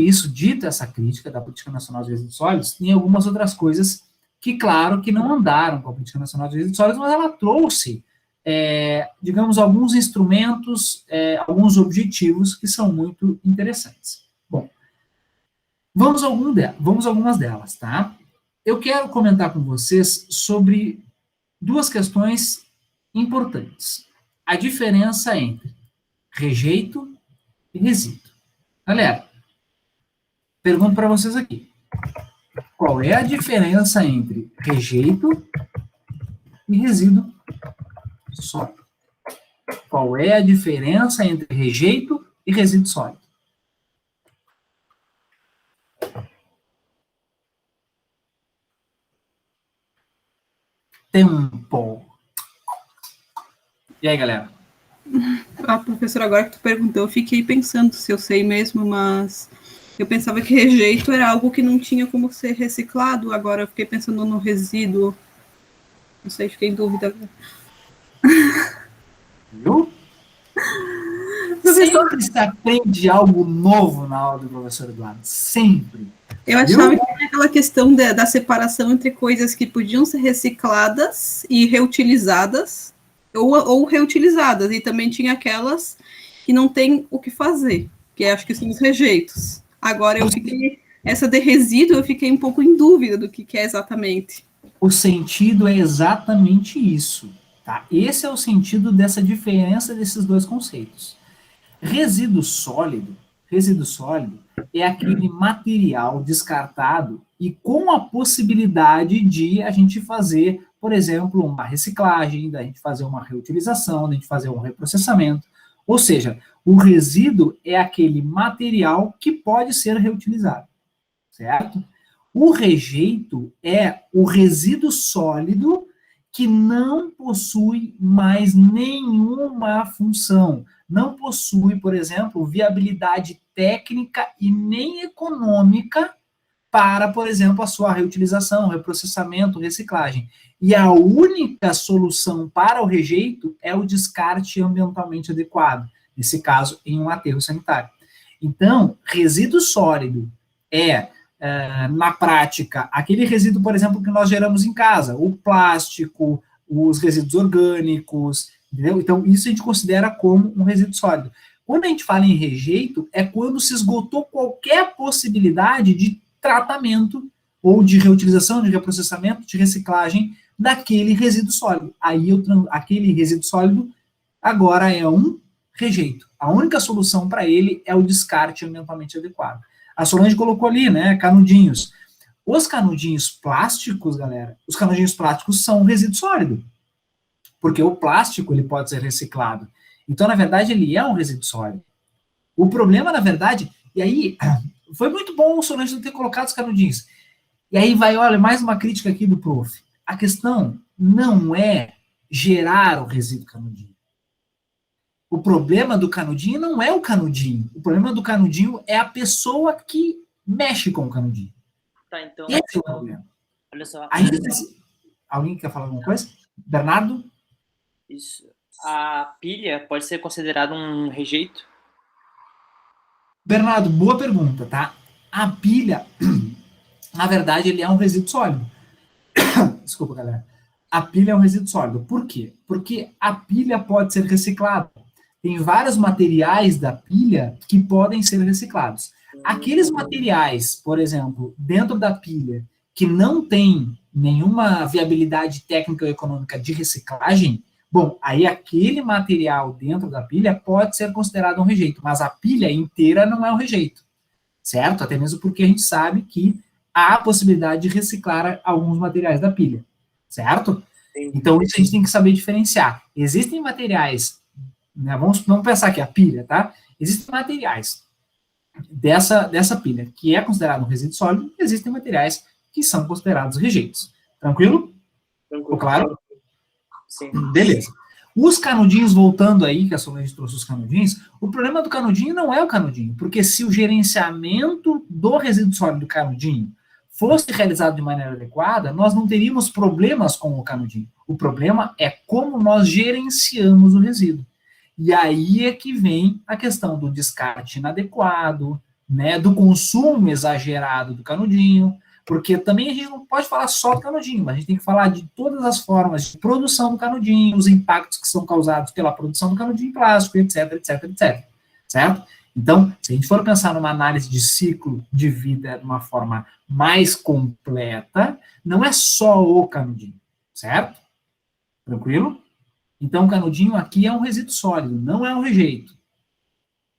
essa crítica da Política Nacional de Resíduos Sólidos, tem algumas outras coisas que, claro, que não andaram com a Política Nacional de Resíduos Sólidos, mas ela trouxe digamos, alguns instrumentos, alguns objetivos que são muito interessantes. Bom, vamos a algumas delas, tá? Eu quero comentar com vocês sobre 2 questões importantes. A diferença entre rejeito e resíduo. Galera, pergunto para vocês aqui. Qual é a diferença entre rejeito e resíduo sólido? Qual é a diferença entre rejeito e resíduo sólido? Tempo. E aí, galera? Professor, agora que tu perguntou, eu fiquei pensando se eu sei mesmo, mas eu pensava que rejeito era algo que não tinha como ser reciclado, agora eu fiquei pensando no resíduo. Não sei, fiquei em dúvida. Viu? Sempre se aprende algo novo na aula do professor Eduardo. Sempre. Eu achava que tinha aquela questão da separação entre coisas que podiam ser recicladas e reutilizadas, ou reutilizadas, e também tinha aquelas que não tem o que fazer, que acho que são os rejeitos. Agora, essa de resíduo, eu fiquei um pouco em dúvida do que é exatamente. O sentido é exatamente isso, tá? Esse é o sentido dessa diferença desses dois conceitos. Resíduo sólido é aquele material descartado e com a possibilidade de a gente fazer, por exemplo, uma reciclagem, da gente fazer uma reutilização, da gente fazer um reprocessamento. Ou seja, o resíduo é aquele material que pode ser reutilizado, certo? O rejeito é o resíduo sólido que não possui mais nenhuma função, não possui, por exemplo, viabilidade técnica e nem econômica para, por exemplo, a sua reutilização, reprocessamento, reciclagem. E a única solução para o rejeito é o descarte ambientalmente adequado, nesse caso, em um aterro sanitário. Então, resíduo sólido é, na prática, aquele resíduo, por exemplo, que nós geramos em casa, o plástico, os resíduos orgânicos, entendeu? Então, isso a gente considera como um resíduo sólido. Quando a gente fala em rejeito, é quando se esgotou qualquer possibilidade de tratamento ou de reutilização, de reprocessamento, de reciclagem daquele resíduo sólido. Aí, aquele resíduo sólido agora é um rejeito. A única solução para ele é o descarte ambientalmente adequado. A Solange colocou ali, né, canudinhos. Os canudinhos plásticos, galera, os canudinhos plásticos são um resíduo sólido, porque o plástico ele pode ser reciclado. Então, na verdade, ele é um resíduo sólido. O problema, na verdade, e aí, foi muito bom o Solange não ter colocado os canudinhos. E aí vai, olha, mais uma crítica aqui do prof. A questão não é gerar o resíduo canudinho. O problema do canudinho não é o canudinho. O problema do canudinho é a pessoa que mexe com o canudinho. Tá, então. Esse é o problema. Olha só. Aí, alguém quer falar alguma coisa? Bernardo? Isso. A pilha pode ser considerada um rejeito? Bernardo, boa pergunta, tá? A pilha, na verdade, ele é um resíduo sólido. Desculpa, galera. A pilha é um resíduo sólido. Por quê? Porque a pilha pode ser reciclada. Tem vários materiais da pilha que podem ser reciclados. Aqueles materiais, por exemplo, dentro da pilha, que não tem nenhuma viabilidade técnica ou econômica de reciclagem, bom, aí aquele material dentro da pilha pode ser considerado um rejeito, mas a pilha inteira não é um rejeito, certo? Até mesmo porque a gente sabe que há a possibilidade de reciclar alguns materiais da pilha, certo? Então, isso a gente tem que saber diferenciar. Existem materiais, né, vamos pensar aqui, a pilha, tá? Existem materiais dessa pilha, que é considerado um resíduo sólido, e existem materiais que são considerados rejeitos. Tranquilo? Ficou claro? Sim. Beleza. Os canudinhos, voltando aí, que a Solange trouxe os canudinhos, o problema do canudinho não é o canudinho, porque se o gerenciamento do resíduo sólido do canudinho fosse realizado de maneira adequada, nós não teríamos problemas com o canudinho. O problema é como nós gerenciamos o resíduo. E aí é que vem a questão do descarte inadequado, né, do consumo exagerado do canudinho, porque também a gente não pode falar só do canudinho, mas a gente tem que falar de todas as formas de produção do canudinho, os impactos que são causados pela produção do canudinho plástico, etc, etc, etc. Certo? Então, se a gente for pensar numa análise de ciclo de vida de uma forma mais completa, não é só o canudinho, certo? Tranquilo? Então, o canudinho aqui é um resíduo sólido, não é um rejeito.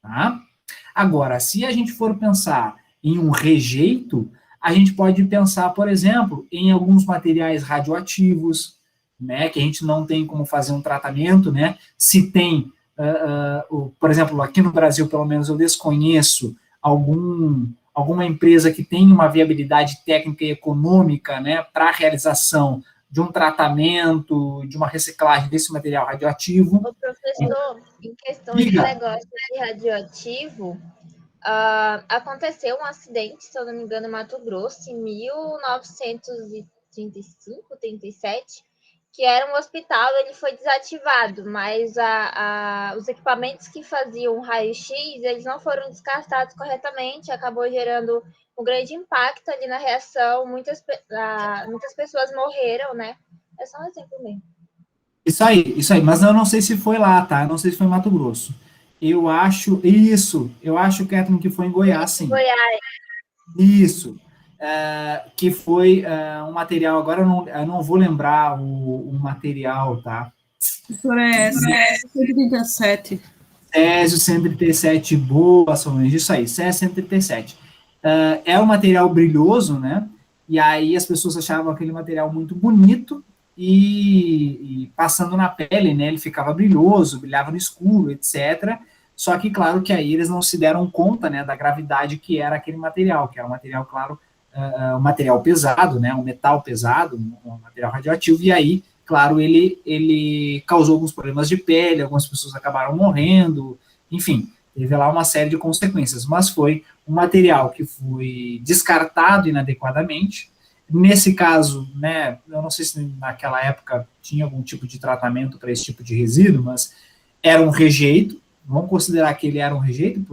Tá? Agora, se a gente for pensar em um rejeito, a gente pode pensar, por exemplo, em alguns materiais radioativos, né, que a gente não tem como fazer um tratamento, né? Se tem, por exemplo, aqui no Brasil, pelo menos, eu desconheço alguma empresa que tem uma viabilidade técnica e econômica, né, para a realização de um tratamento, de uma reciclagem desse material radioativo. O professor, em questão de negócio de radioativo, aconteceu um acidente, se eu não me engano, em Mato Grosso, em 1935, 37, que era um hospital, ele foi desativado, mas os equipamentos que faziam raio-x, eles não foram descartados corretamente, acabou gerando um grande impacto ali na reação, muitas pessoas morreram, né? É só um exemplo mesmo. Isso aí, mas eu não sei se foi lá, tá? Eu não sei se foi em Mato Grosso. Eu acho, Catherine, que foi em Goiás, sim. Goiás. Isso. que foi um material, agora eu não vou lembrar o material, tá? Professora, é 137. Césio 137, boa, Solange, isso aí, Césio 137. É um material brilhoso, né? E aí as pessoas achavam aquele material muito bonito e passando na pele, né? Ele ficava brilhoso, brilhava no escuro, etc. Só que, claro, que aí eles não se deram conta, né, da gravidade que era aquele material, que era um material, claro, um material pesado, né? Um metal pesado, um material radioativo, e aí, claro, ele causou alguns problemas de pele, algumas pessoas acabaram morrendo, enfim, teve lá uma série de consequências, mas foi um material que foi descartado inadequadamente. Nesse caso, né, eu não sei se naquela época tinha algum tipo de tratamento para esse tipo de resíduo, mas era um rejeito, vamos considerar que ele era um rejeito,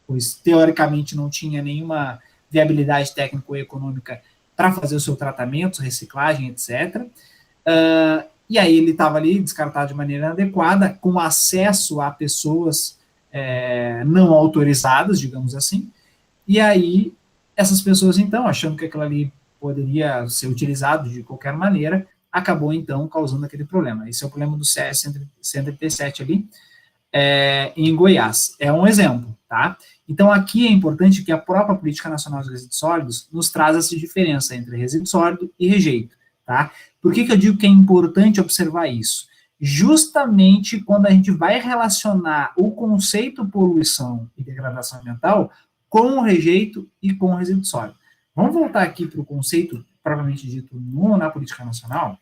pois teoricamente não tinha nenhuma viabilidade técnica ou econômica para fazer o seu tratamento, reciclagem, etc. E aí ele estava ali descartado de maneira inadequada, com acesso a pessoas não autorizadas, digamos assim, e aí essas pessoas, então, achando que aquilo ali poderia ser utilizado de qualquer maneira, acabou, então, causando aquele problema. Esse é o problema do CS 137 ali, em Goiás. É um exemplo, tá? Então, aqui é importante que a própria Política Nacional de Resíduos Sólidos nos traz essa diferença entre resíduo sólido e rejeito, tá? Por que eu digo que é importante observar isso? Justamente quando a gente vai relacionar o conceito poluição e degradação ambiental com o rejeito e com o resíduo sólido. Vamos voltar aqui para o conceito propriamente dito na Política Nacional.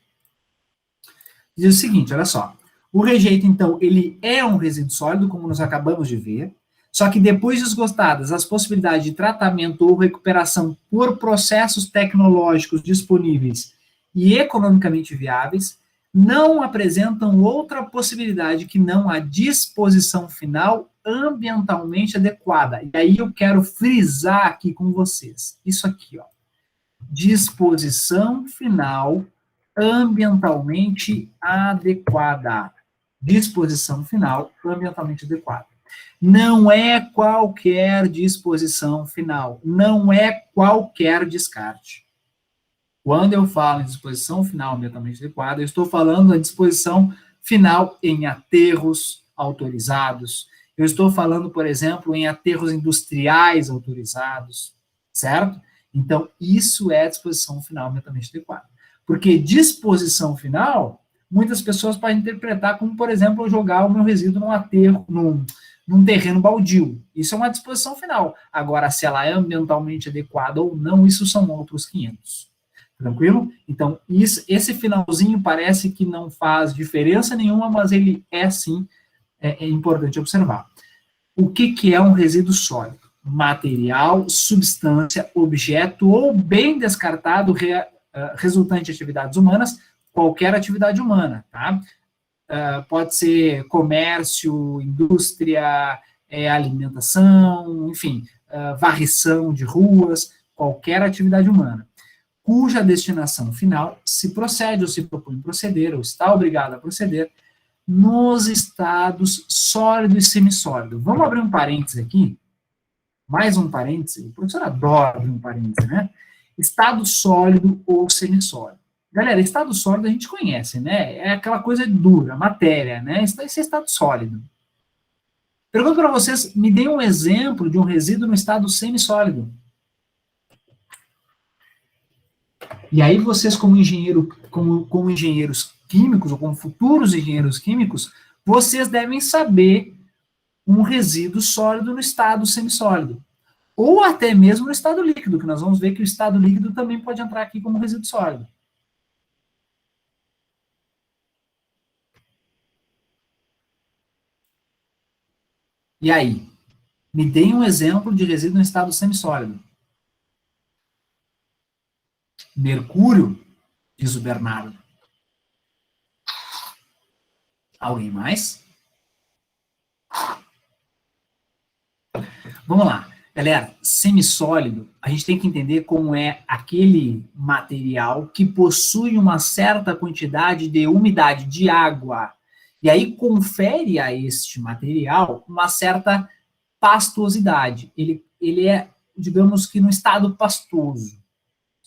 Diz o seguinte, olha só. O rejeito, então, ele é um resíduo sólido, como nós acabamos de ver, só que depois de esgotadas as possibilidades de tratamento ou recuperação por processos tecnológicos disponíveis e economicamente viáveis, não apresentam outra possibilidade que não a disposição final ambientalmente adequada. E aí eu quero frisar aqui com vocês, isso aqui, ó. Disposição final ambientalmente adequada. Disposição final ambientalmente adequada. Não é qualquer disposição final, não é qualquer descarte. Quando eu falo em disposição final ambientalmente adequada, eu estou falando da disposição final em aterros autorizados. Eu estou falando, por exemplo, em aterros industriais autorizados, certo? Então, isso é disposição final ambientalmente adequada. Porque disposição final, muitas pessoas podem interpretar como, por exemplo, eu jogar o meu resíduo num aterro, num terreno baldio. Isso é uma disposição final. Agora, se ela é ambientalmente adequada ou não, isso são outros 500. Tranquilo? Então, esse finalzinho parece que não faz diferença nenhuma, mas ele é, sim, é importante observar. O que é um resíduo sólido? Material, substância, objeto ou bem descartado resultante de atividades humanas, qualquer atividade humana, tá? Pode ser comércio, indústria, alimentação, enfim, varrição de ruas, qualquer atividade humana, cuja destinação final se procede ou se propõe proceder, ou está obrigado a proceder, nos estados sólido e semissólido. Vamos abrir um parênteses aqui, mais um parênteses, o professor adora abrir um parênteses, né? Estado sólido ou semissólido. Galera, estado sólido a gente conhece, né? É aquela coisa dura, matéria, né? Esse é estado sólido. Pergunto para vocês, me deem um exemplo de um resíduo no estado semissólido. E aí vocês, como engenheiros químicos, ou como futuros engenheiros químicos, vocês devem saber um resíduo sólido no estado semissólido. Ou até mesmo no estado líquido, que nós vamos ver que o estado líquido também pode entrar aqui como resíduo sólido. E aí? Me deem um exemplo de resíduo no estado semissólido. Mercúrio, diz o Bernardo. Alguém mais? Vamos lá. Galera, semissólido, a gente tem que entender como é aquele material que possui uma certa quantidade de umidade, de água. E aí confere a este material uma certa pastosidade. Ele é, digamos que, no estado pastoso.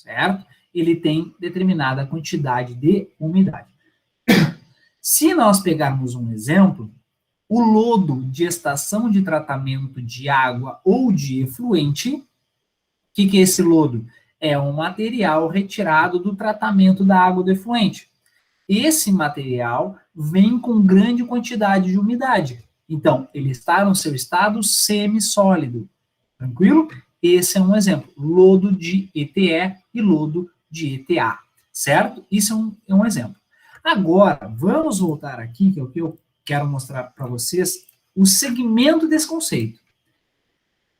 certo? Ele tem determinada quantidade de umidade. Se nós pegarmos um exemplo, o lodo de estação de tratamento de água ou de efluente, o que é esse lodo? É um material retirado do tratamento da água do efluente. Esse material vem com grande quantidade de umidade. Então, ele está no seu estado semissólido. Tranquilo? Esse é um exemplo. Lodo de ETE e lodo de ETA. Certo? Isso é um exemplo. Agora, vamos voltar aqui, que é o que eu quero mostrar para vocês, o segmento desse conceito.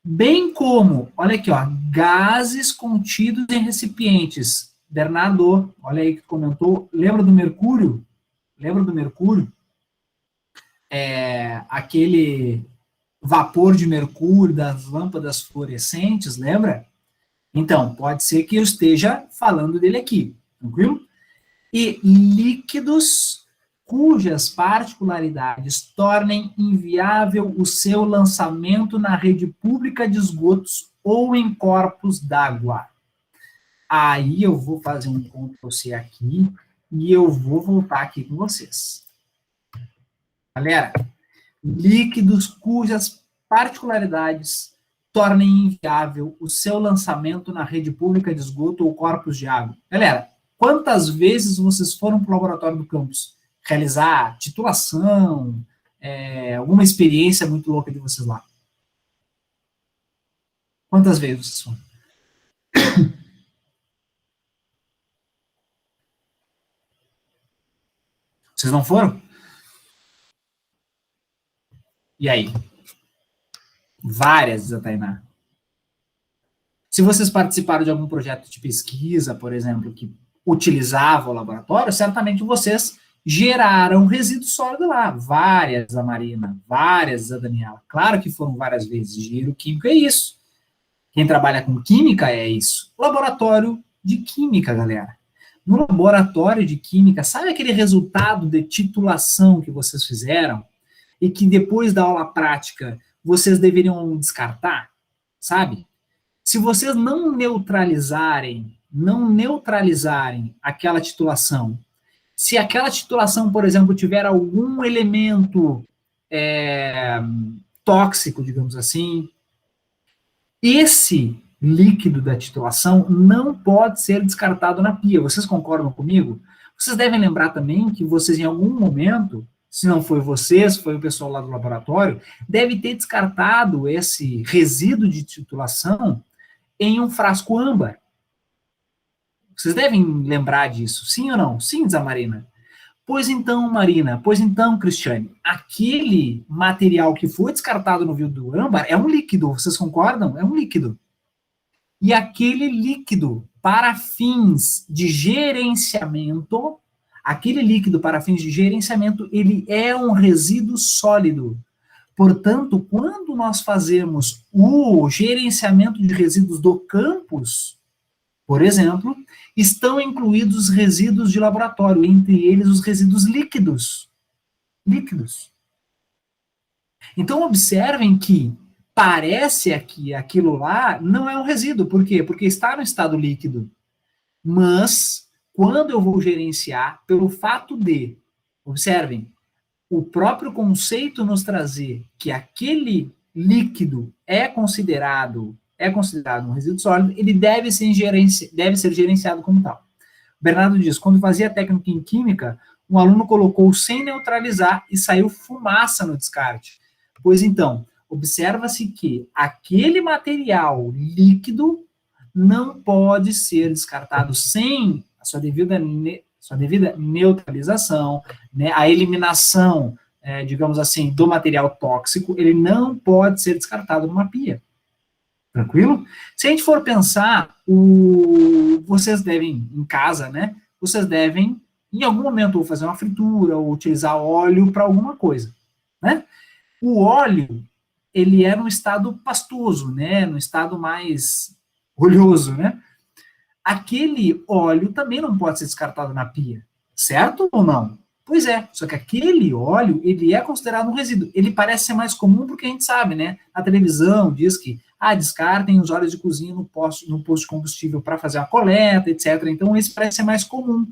Bem como, olha aqui, ó, gases contidos em recipientes. Bernardo, olha aí que comentou, lembra do mercúrio? Lembra do mercúrio? Aquele vapor de mercúrio das lâmpadas fluorescentes, lembra? Então, pode ser que eu esteja falando dele aqui, tranquilo? E líquidos cujas particularidades tornem inviável o seu lançamento na rede pública de esgotos ou em corpos d'água. Aí eu vou fazer um Ctrl+C aqui e eu vou voltar aqui com vocês. Galera, líquidos cujas particularidades tornem inviável o seu lançamento na rede pública de esgoto ou corpos de água. Galera, quantas vezes vocês foram para o laboratório do campus realizar titulação, alguma experiência muito louca de vocês lá? Quantas vezes vocês foram? Vocês não foram? E aí? Várias, Tainá. Se vocês participaram de algum projeto de pesquisa, por exemplo, que utilizava o laboratório, certamente vocês geraram resíduo sólido lá. Várias, a Marina, várias, a Daniela. Claro que foram várias vezes. Giro químico é isso. Quem trabalha com química é isso. Laboratório de química, galera. No laboratório de química, sabe aquele resultado de titulação que vocês fizeram e que depois da aula prática vocês deveriam descartar? Sabe? Se vocês não neutralizarem aquela titulação, se aquela titulação, por exemplo, tiver algum elemento tóxico, digamos assim, esse líquido da titulação não pode ser descartado na pia. Vocês concordam comigo? Vocês devem lembrar também que vocês, em algum momento, se não foi vocês, foi o pessoal lá do laboratório, deve ter descartado esse resíduo de titulação em um frasco âmbar. Vocês devem lembrar disso, sim ou não? Sim, Zamarina? Pois então, Marina, pois então, Cristiane, aquele material que foi descartado no vidro âmbar é um líquido, vocês concordam? É um líquido. E aquele líquido, para fins de gerenciamento, ele é um resíduo sólido. Portanto, quando nós fazemos o gerenciamento de resíduos do campus, por exemplo, estão incluídos os resíduos de laboratório, entre eles os resíduos líquidos. Então, observem que parece que aquilo lá não é um resíduo. Por quê? Porque está no estado líquido. Mas, quando eu vou gerenciar, pelo fato de, observem, o próprio conceito nos trazer que aquele líquido é considerado um resíduo sólido, ele deve ser gerenciado como tal. O Bernardo diz, quando fazia técnica em química, um aluno colocou sem neutralizar e saiu fumaça no descarte. Pois então, observa-se que aquele material líquido não pode ser descartado sem a sua devida neutralização, né, a eliminação, digamos assim, do material tóxico, ele não pode ser descartado numa pia. Tranquilo? Se a gente for pensar, vocês devem, em casa, né, vocês devem, em algum momento, ou fazer uma fritura, ou utilizar óleo para alguma coisa, né? O óleo, ele é no estado pastoso, né, no estado mais oleoso, né? Aquele óleo também não pode ser descartado na pia, certo ou não? Pois é, só que aquele óleo, ele é considerado um resíduo. Ele parece ser mais comum porque a gente sabe, né? A televisão diz que descartem os óleos de cozinha no posto de combustível para fazer a coleta, etc. Então, esse parece ser mais comum.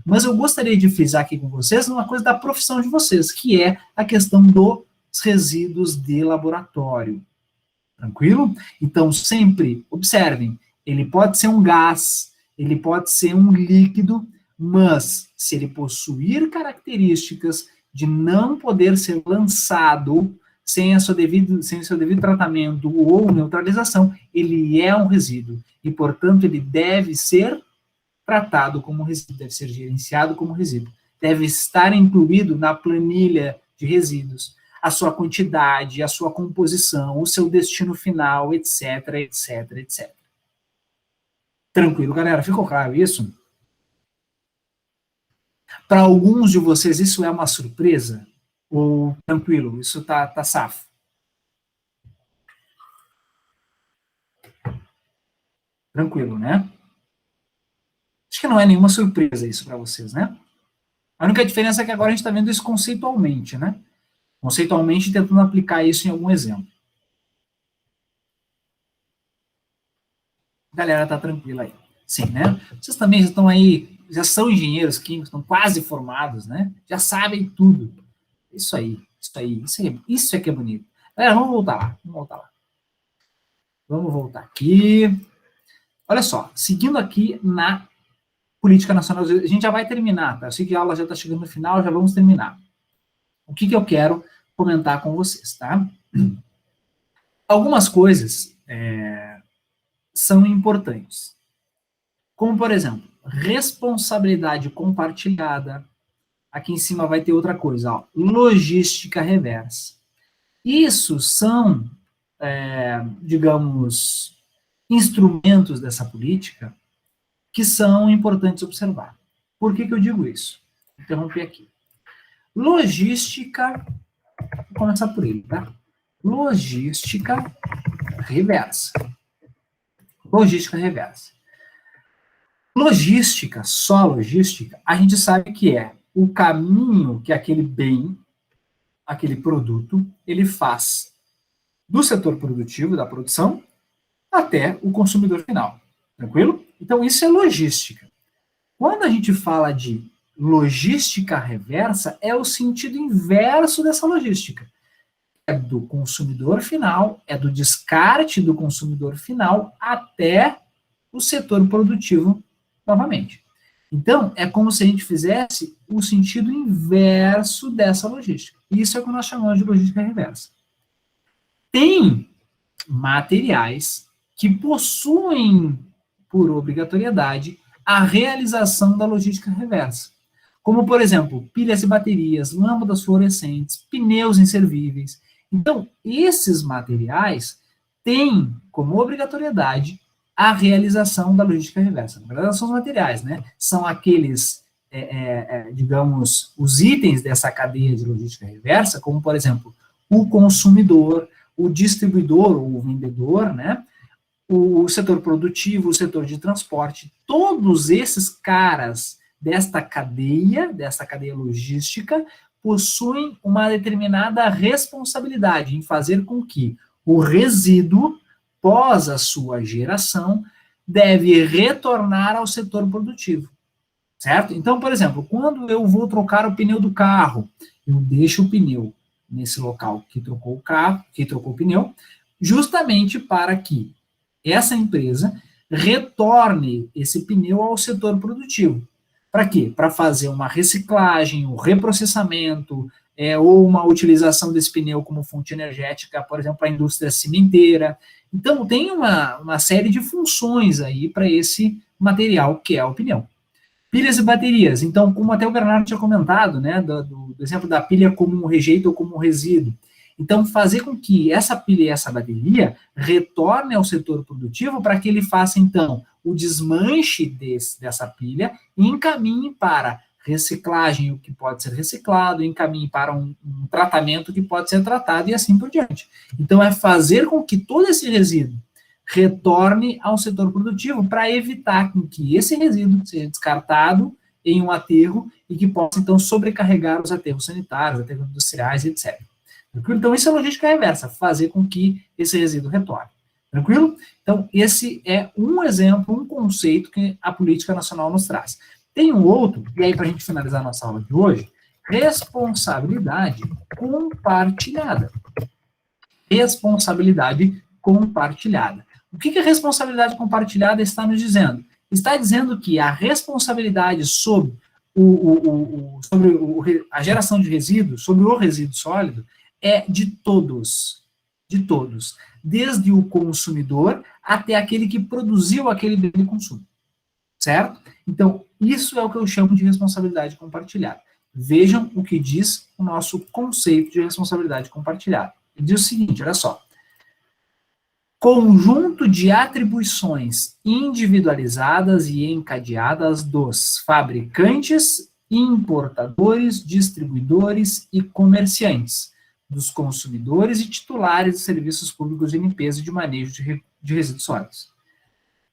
Mas eu gostaria de frisar aqui com vocês uma coisa da profissão de vocês, que é a questão dos resíduos de laboratório. Tranquilo? Então, sempre observem, ele pode ser um gás, ele pode ser um líquido, mas se ele possuir características de não poder ser lançado sem seu devido tratamento ou neutralização, ele é um resíduo e, portanto, ele deve ser tratado como resíduo, deve ser gerenciado como resíduo, deve estar incluído na planilha de resíduos, a sua quantidade, a sua composição, o seu destino final, etc, etc, etc. Tranquilo, galera? Ficou claro isso? Para alguns de vocês, isso é uma surpresa? Ou tranquilo, isso tá safo? Tranquilo, né? Acho que não é nenhuma surpresa isso para vocês, né? A única diferença é que agora a gente está vendo isso conceitualmente, né? Conceitualmente, tentando aplicar isso em algum exemplo. Galera, tá tranquila aí. Sim, né? Vocês também já estão aí, já são engenheiros químicos, estão quase formados, né? Já sabem tudo. Isso é que é bonito. Galera, vamos voltar lá. Vamos voltar aqui. Olha só, seguindo aqui na Política Nacional, a gente já vai terminar, tá? Eu sei que a aula já está chegando no final, já vamos terminar. O que eu quero comentar com vocês, tá? Algumas coisas são importantes. Como, por exemplo, responsabilidade compartilhada. Aqui em cima vai ter outra coisa, ó, logística reversa. Isso são, digamos, instrumentos dessa política que são importantes observar. Por que eu digo isso? Vou interromper aqui. Logística, vou começar por ele, tá? Logística reversa. Logística reversa. Logística, só logística, a gente sabe que é o caminho que aquele bem, aquele produto, ele faz do setor produtivo, da produção, até o consumidor final. Tranquilo? Então, isso é logística. Quando a gente fala de logística reversa, é o sentido inverso dessa logística. É do consumidor final, é do descarte do consumidor final até o setor produtivo novamente. Então, é como se a gente fizesse o sentido inverso dessa logística. Isso é o que nós chamamos de logística reversa. Tem materiais que possuem, por obrigatoriedade, a realização da logística reversa. Como, por exemplo, pilhas e baterias, lâmpadas fluorescentes, pneus inservíveis. Então, esses materiais têm como obrigatoriedade a realização da logística reversa. Na verdade, são os materiais, né? São aqueles, digamos, os itens dessa cadeia de logística reversa, como, por exemplo, o consumidor, o distribuidor ou o vendedor, né? O setor produtivo, o setor de transporte, todos esses caras desta cadeia logística, possuem uma determinada responsabilidade em fazer com que o resíduo, pós a sua geração, deve retornar ao setor produtivo, certo? Então, por exemplo, quando eu vou trocar o pneu do carro, eu deixo o pneu nesse local que trocou o carro, que trocou o pneu, justamente para que essa empresa retorne esse pneu ao setor produtivo. Para quê? Para fazer uma reciclagem, um reprocessamento, ou uma utilização desse pneu como fonte energética, por exemplo, para a indústria cimenteira. Então, tem uma série de funções aí para esse material que é o pneu. Pilhas e baterias. Então, como até o Bernardo tinha comentado, né, do exemplo da pilha como um rejeito ou como um resíduo. Então, fazer com que essa pilha e essa bateria retornem ao setor produtivo para que ele faça, então, o desmanche dessa pilha e encaminhe para reciclagem, o que pode ser reciclado, encaminhe para um tratamento que pode ser tratado e assim por diante. Então, é fazer com que todo esse resíduo retorne ao setor produtivo para evitar que esse resíduo seja descartado em um aterro e que possa, então, sobrecarregar os aterros sanitários, aterros industriais, etc. Então, isso é logística reversa, fazer com que esse resíduo retorne. Tranquilo? Então, esse é um exemplo, um conceito que a política nacional nos traz. Tem um outro, e aí para a gente finalizar a nossa aula de hoje, responsabilidade compartilhada. Responsabilidade compartilhada. O que a responsabilidade compartilhada está nos dizendo? Está dizendo que a responsabilidade sobre a geração de resíduos, sobre o resíduo sólido, é de todos, desde o consumidor até aquele que produziu aquele bem de consumo, certo? Então, isso é o que eu chamo de responsabilidade compartilhada. Vejam o que diz o nosso conceito de responsabilidade compartilhada. Ele diz o seguinte, olha só. Conjunto de atribuições individualizadas e encadeadas dos fabricantes, importadores, distribuidores e comerciantes, dos consumidores e titulares de serviços públicos de limpeza e de manejo de resíduos sólidos,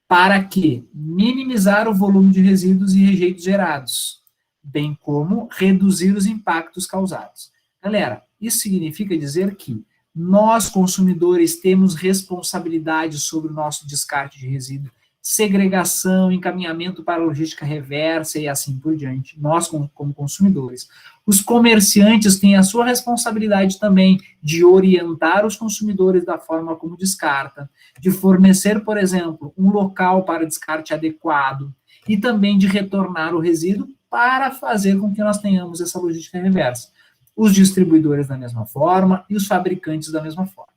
para que minimizar o volume de resíduos e rejeitos gerados, bem como reduzir os impactos causados. Galera, isso significa dizer que nós, consumidores, temos responsabilidade sobre o nosso descarte de resíduo, segregação, encaminhamento para logística reversa e assim por diante. Nós, como consumidores. Os comerciantes têm a sua responsabilidade também de orientar os consumidores da forma como descarta, de fornecer, por exemplo, um local para descarte adequado e também de retornar o resíduo para fazer com que nós tenhamos essa logística reversa. Os distribuidores da mesma forma e os fabricantes da mesma forma.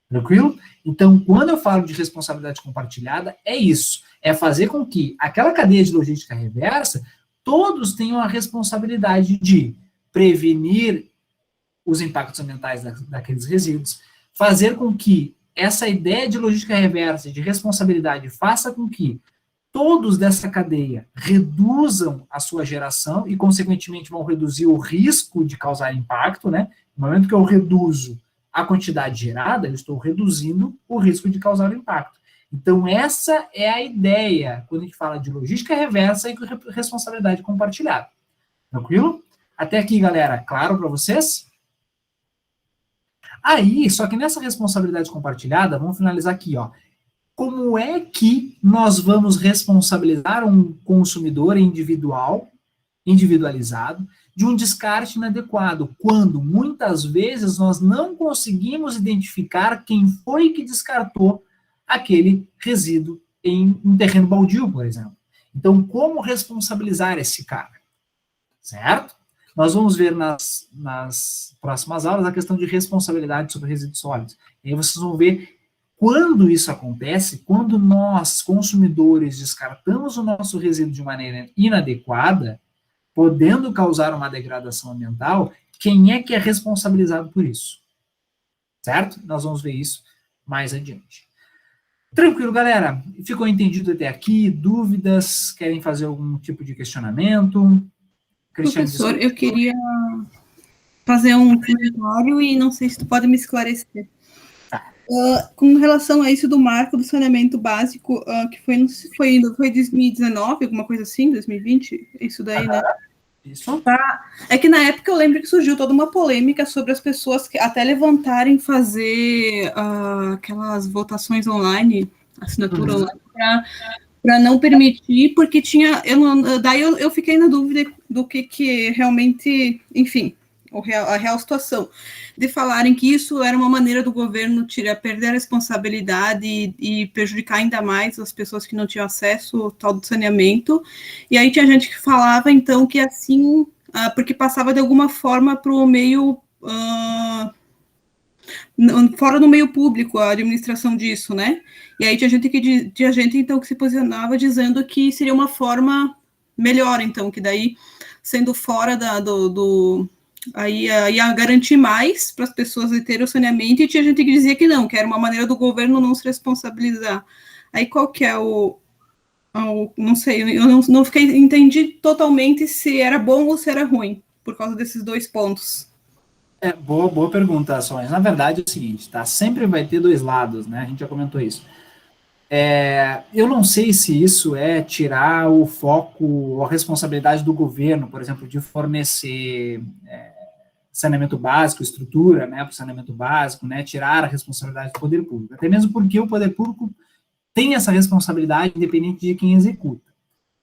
Tranquilo? Então, quando eu falo de responsabilidade compartilhada, é isso. É fazer com que aquela cadeia de logística reversa, todos tenham a responsabilidade de prevenir os impactos ambientais daqueles resíduos, fazer com que essa ideia de logística reversa e de responsabilidade faça com que todos dessa cadeia reduzam a sua geração e, consequentemente, vão reduzir o risco de causar impacto, né? No momento que eu reduzo a quantidade gerada, eu estou reduzindo o risco de causar impacto. Então, essa é a ideia quando a gente fala de logística reversa e responsabilidade compartilhada. Tranquilo? Até aqui, galera, claro para vocês? Aí, só que nessa responsabilidade compartilhada, vamos finalizar aqui, ó. Como é que nós vamos responsabilizar um consumidor individualizado, de um descarte inadequado, quando muitas vezes nós não conseguimos identificar quem foi que descartou aquele resíduo em um terreno baldio, por exemplo. Então, como responsabilizar esse cara? Certo? Nós vamos ver nas próximas aulas a questão de responsabilidade sobre resíduos sólidos. E aí vocês vão ver quando isso acontece, quando nós, consumidores, descartamos o nosso resíduo de maneira inadequada, podendo causar uma degradação ambiental, quem é que é responsabilizado por isso? Certo? Nós vamos ver isso mais adiante. Tranquilo, galera? Ficou entendido até aqui? Dúvidas? Querem fazer algum tipo de questionamento? Cristiane, professor, eu queria fazer um comentário e não sei se tu pode me esclarecer. Com relação a isso do marco do saneamento básico, que foi 2019, alguma coisa assim, 2020, isso daí, né? Isso. Tá. É que na época eu lembro que surgiu toda uma polêmica sobre as pessoas que até levantarem fazer aquelas votações online, assinatura online, para não permitir, porque tinha, daí eu fiquei na dúvida do que realmente, enfim, a real situação, de falarem que isso era uma maneira do governo perder a responsabilidade e prejudicar ainda mais as pessoas que não tinham acesso ao tal do saneamento, e aí tinha gente que falava, então, que assim, porque passava de alguma forma para o meio, fora do meio público, a administração disso, né, e aí tinha gente então, que se posicionava dizendo que seria uma forma melhor, então, que daí, sendo fora aí ia garantir mais para as pessoas terem o saneamento, e tinha gente que dizia que não, que era uma maneira do governo não se responsabilizar. Aí qual que é não sei, eu não entendi totalmente se era bom ou se era ruim, por causa desses dois pontos. Boa pergunta, Sonia. Na verdade é o seguinte, tá? Sempre vai ter dois lados, né? A gente já comentou isso. Eu não sei se isso é tirar o foco ou a responsabilidade do governo, por exemplo, de fornecer saneamento básico, estrutura, né, para o saneamento básico, né, tirar a responsabilidade do poder público, até mesmo porque o poder público tem essa responsabilidade independente de quem executa.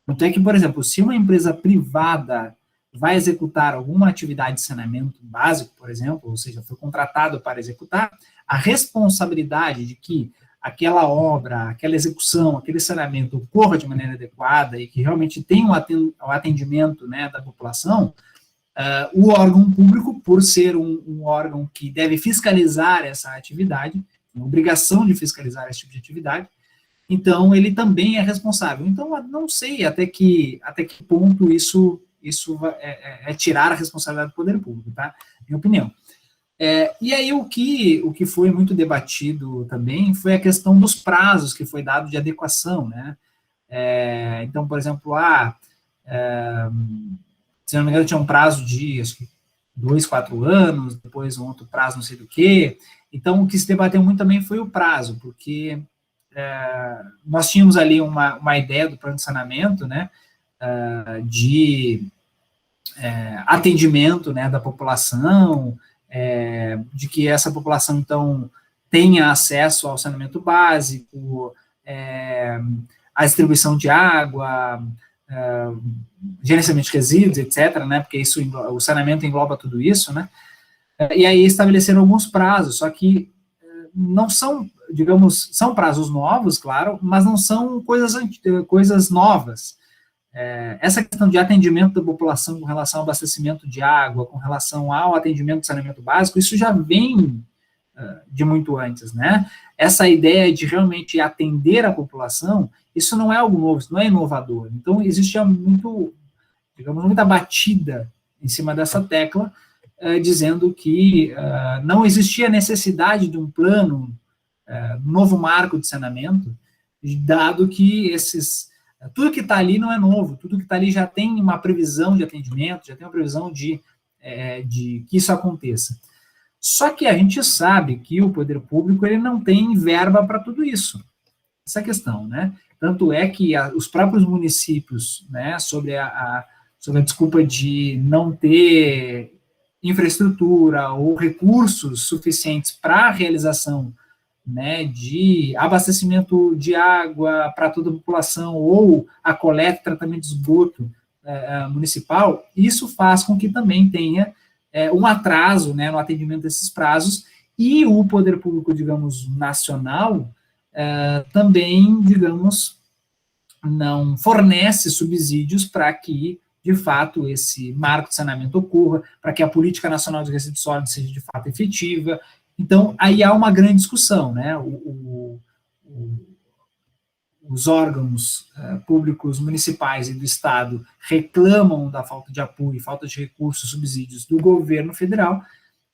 Tanto é que, por exemplo, se uma empresa privada vai executar alguma atividade de saneamento básico, por exemplo, ou seja, foi contratado para executar, a responsabilidade de que aquela obra, aquela execução, aquele saneamento ocorra de maneira adequada e que realmente tenha o atendimento, né, da população, o órgão público, por ser um órgão que deve fiscalizar essa atividade, tem obrigação de fiscalizar esse tipo de atividade, então ele também é responsável. Então, não sei até que ponto isso é tirar a responsabilidade do poder público, tá? Minha opinião. E aí o que foi muito debatido também foi a questão dos prazos que foi dado de adequação, né? Então, por exemplo, se não me engano, tinha um prazo de, acho que, 2, 4 anos, depois um outro prazo não sei do quê. Então, o que se debateu muito também foi o prazo, porque nós tínhamos ali uma ideia do plano de saneamento, né, de atendimento, né, da população, de que essa população, então, tenha acesso ao saneamento básico, a distribuição de água, gerenciamento de resíduos, etc., né, porque o saneamento engloba tudo isso, né, e aí estabeleceram alguns prazos, só que não são, digamos, são prazos novos, claro, mas não são coisas novas. Essa questão de atendimento da população com relação ao abastecimento de água, com relação ao atendimento do saneamento básico, isso já vem de muito antes, né? Essa ideia de realmente atender a população, isso não é algo novo, isso não é inovador. Então, existia muita batida em cima dessa tecla, dizendo que não existia necessidade de um plano, novo marco de saneamento, dado que tudo que está ali não é novo, tudo que está ali já tem uma previsão de atendimento, já tem uma previsão de que isso aconteça. Só que a gente sabe que o poder público ele não tem verba para tudo isso. Essa é a questão, né? Tanto é que os próprios municípios, né, sobre a desculpa de não ter infraestrutura ou recursos suficientes para a realização, né, de abastecimento de água para toda a população ou a coleta e tratamento de esgoto municipal, isso faz com que também tenha um atraso, né, no atendimento desses prazos, e o poder público, digamos, nacional, também, digamos, não fornece subsídios para que, de fato, esse marco de saneamento ocorra, para que a política nacional de resíduos sólidos seja, de fato, efetiva. Então, aí há uma grande discussão, né? Os órgãos públicos municipais e do Estado reclamam da falta de apoio, falta de recursos, subsídios do governo federal,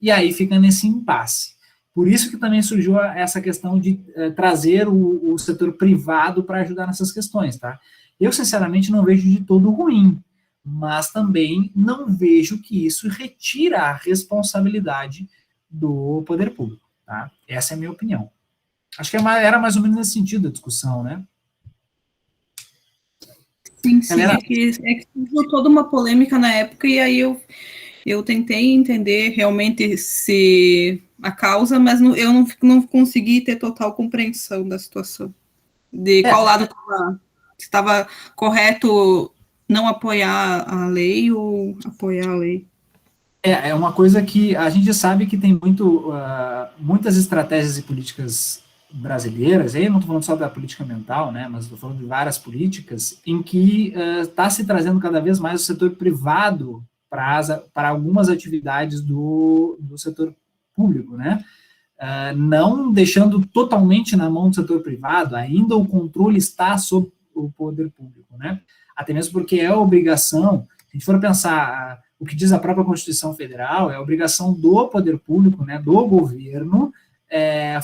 e aí fica nesse impasse. Por isso que também surgiu essa questão de trazer o setor privado para ajudar nessas questões, tá? Eu, sinceramente, não vejo de todo ruim, mas também não vejo que isso retira a responsabilidade do poder público, tá? Essa é a minha opinião. Acho que era mais ou menos nesse sentido a discussão, né? Sim, é que houve toda uma polêmica na época, e aí eu tentei entender realmente se a causa, mas eu não consegui ter total compreensão da situação, de qual lado estava correto não apoiar a lei ou apoiar a lei. É uma coisa que a gente sabe que tem muitas estratégias e políticas brasileiras, aí eu não estou falando só da política ambiental, né, mas estou falando de várias políticas, em que está se trazendo cada vez mais o setor privado para algumas atividades do setor público, né, não deixando totalmente na mão do setor privado, ainda o controle está sob o poder público, né, até mesmo porque é obrigação, se a gente for pensar o que diz a própria Constituição Federal, é a obrigação do poder público, né, do governo,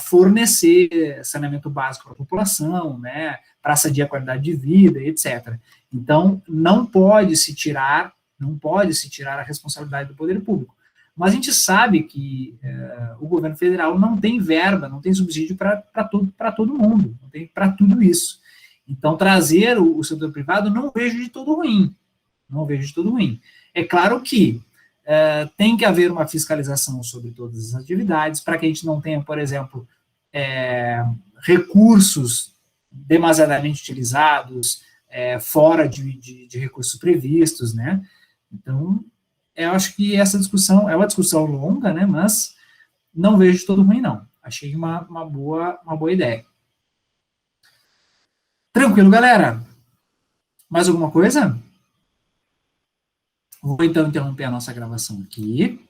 fornecer saneamento básico para a população, né, para sadir a qualidade de vida, etc. Então, não pode se tirar a responsabilidade do poder público. Mas a gente sabe que o governo federal não tem verba, não tem subsídio para todo mundo, não tem para tudo isso. Então, trazer o setor privado não vejo de todo ruim. Não vejo de todo ruim. É claro que tem que haver uma fiscalização sobre todas as atividades, para que a gente não tenha, por exemplo, recursos demasiadamente utilizados, fora de recursos previstos, né? Então, eu acho que essa discussão é uma discussão longa, né? Mas não vejo todo ruim, não. Achei uma boa ideia. Tranquilo, galera? Mais alguma coisa? Vou então interromper a nossa gravação aqui.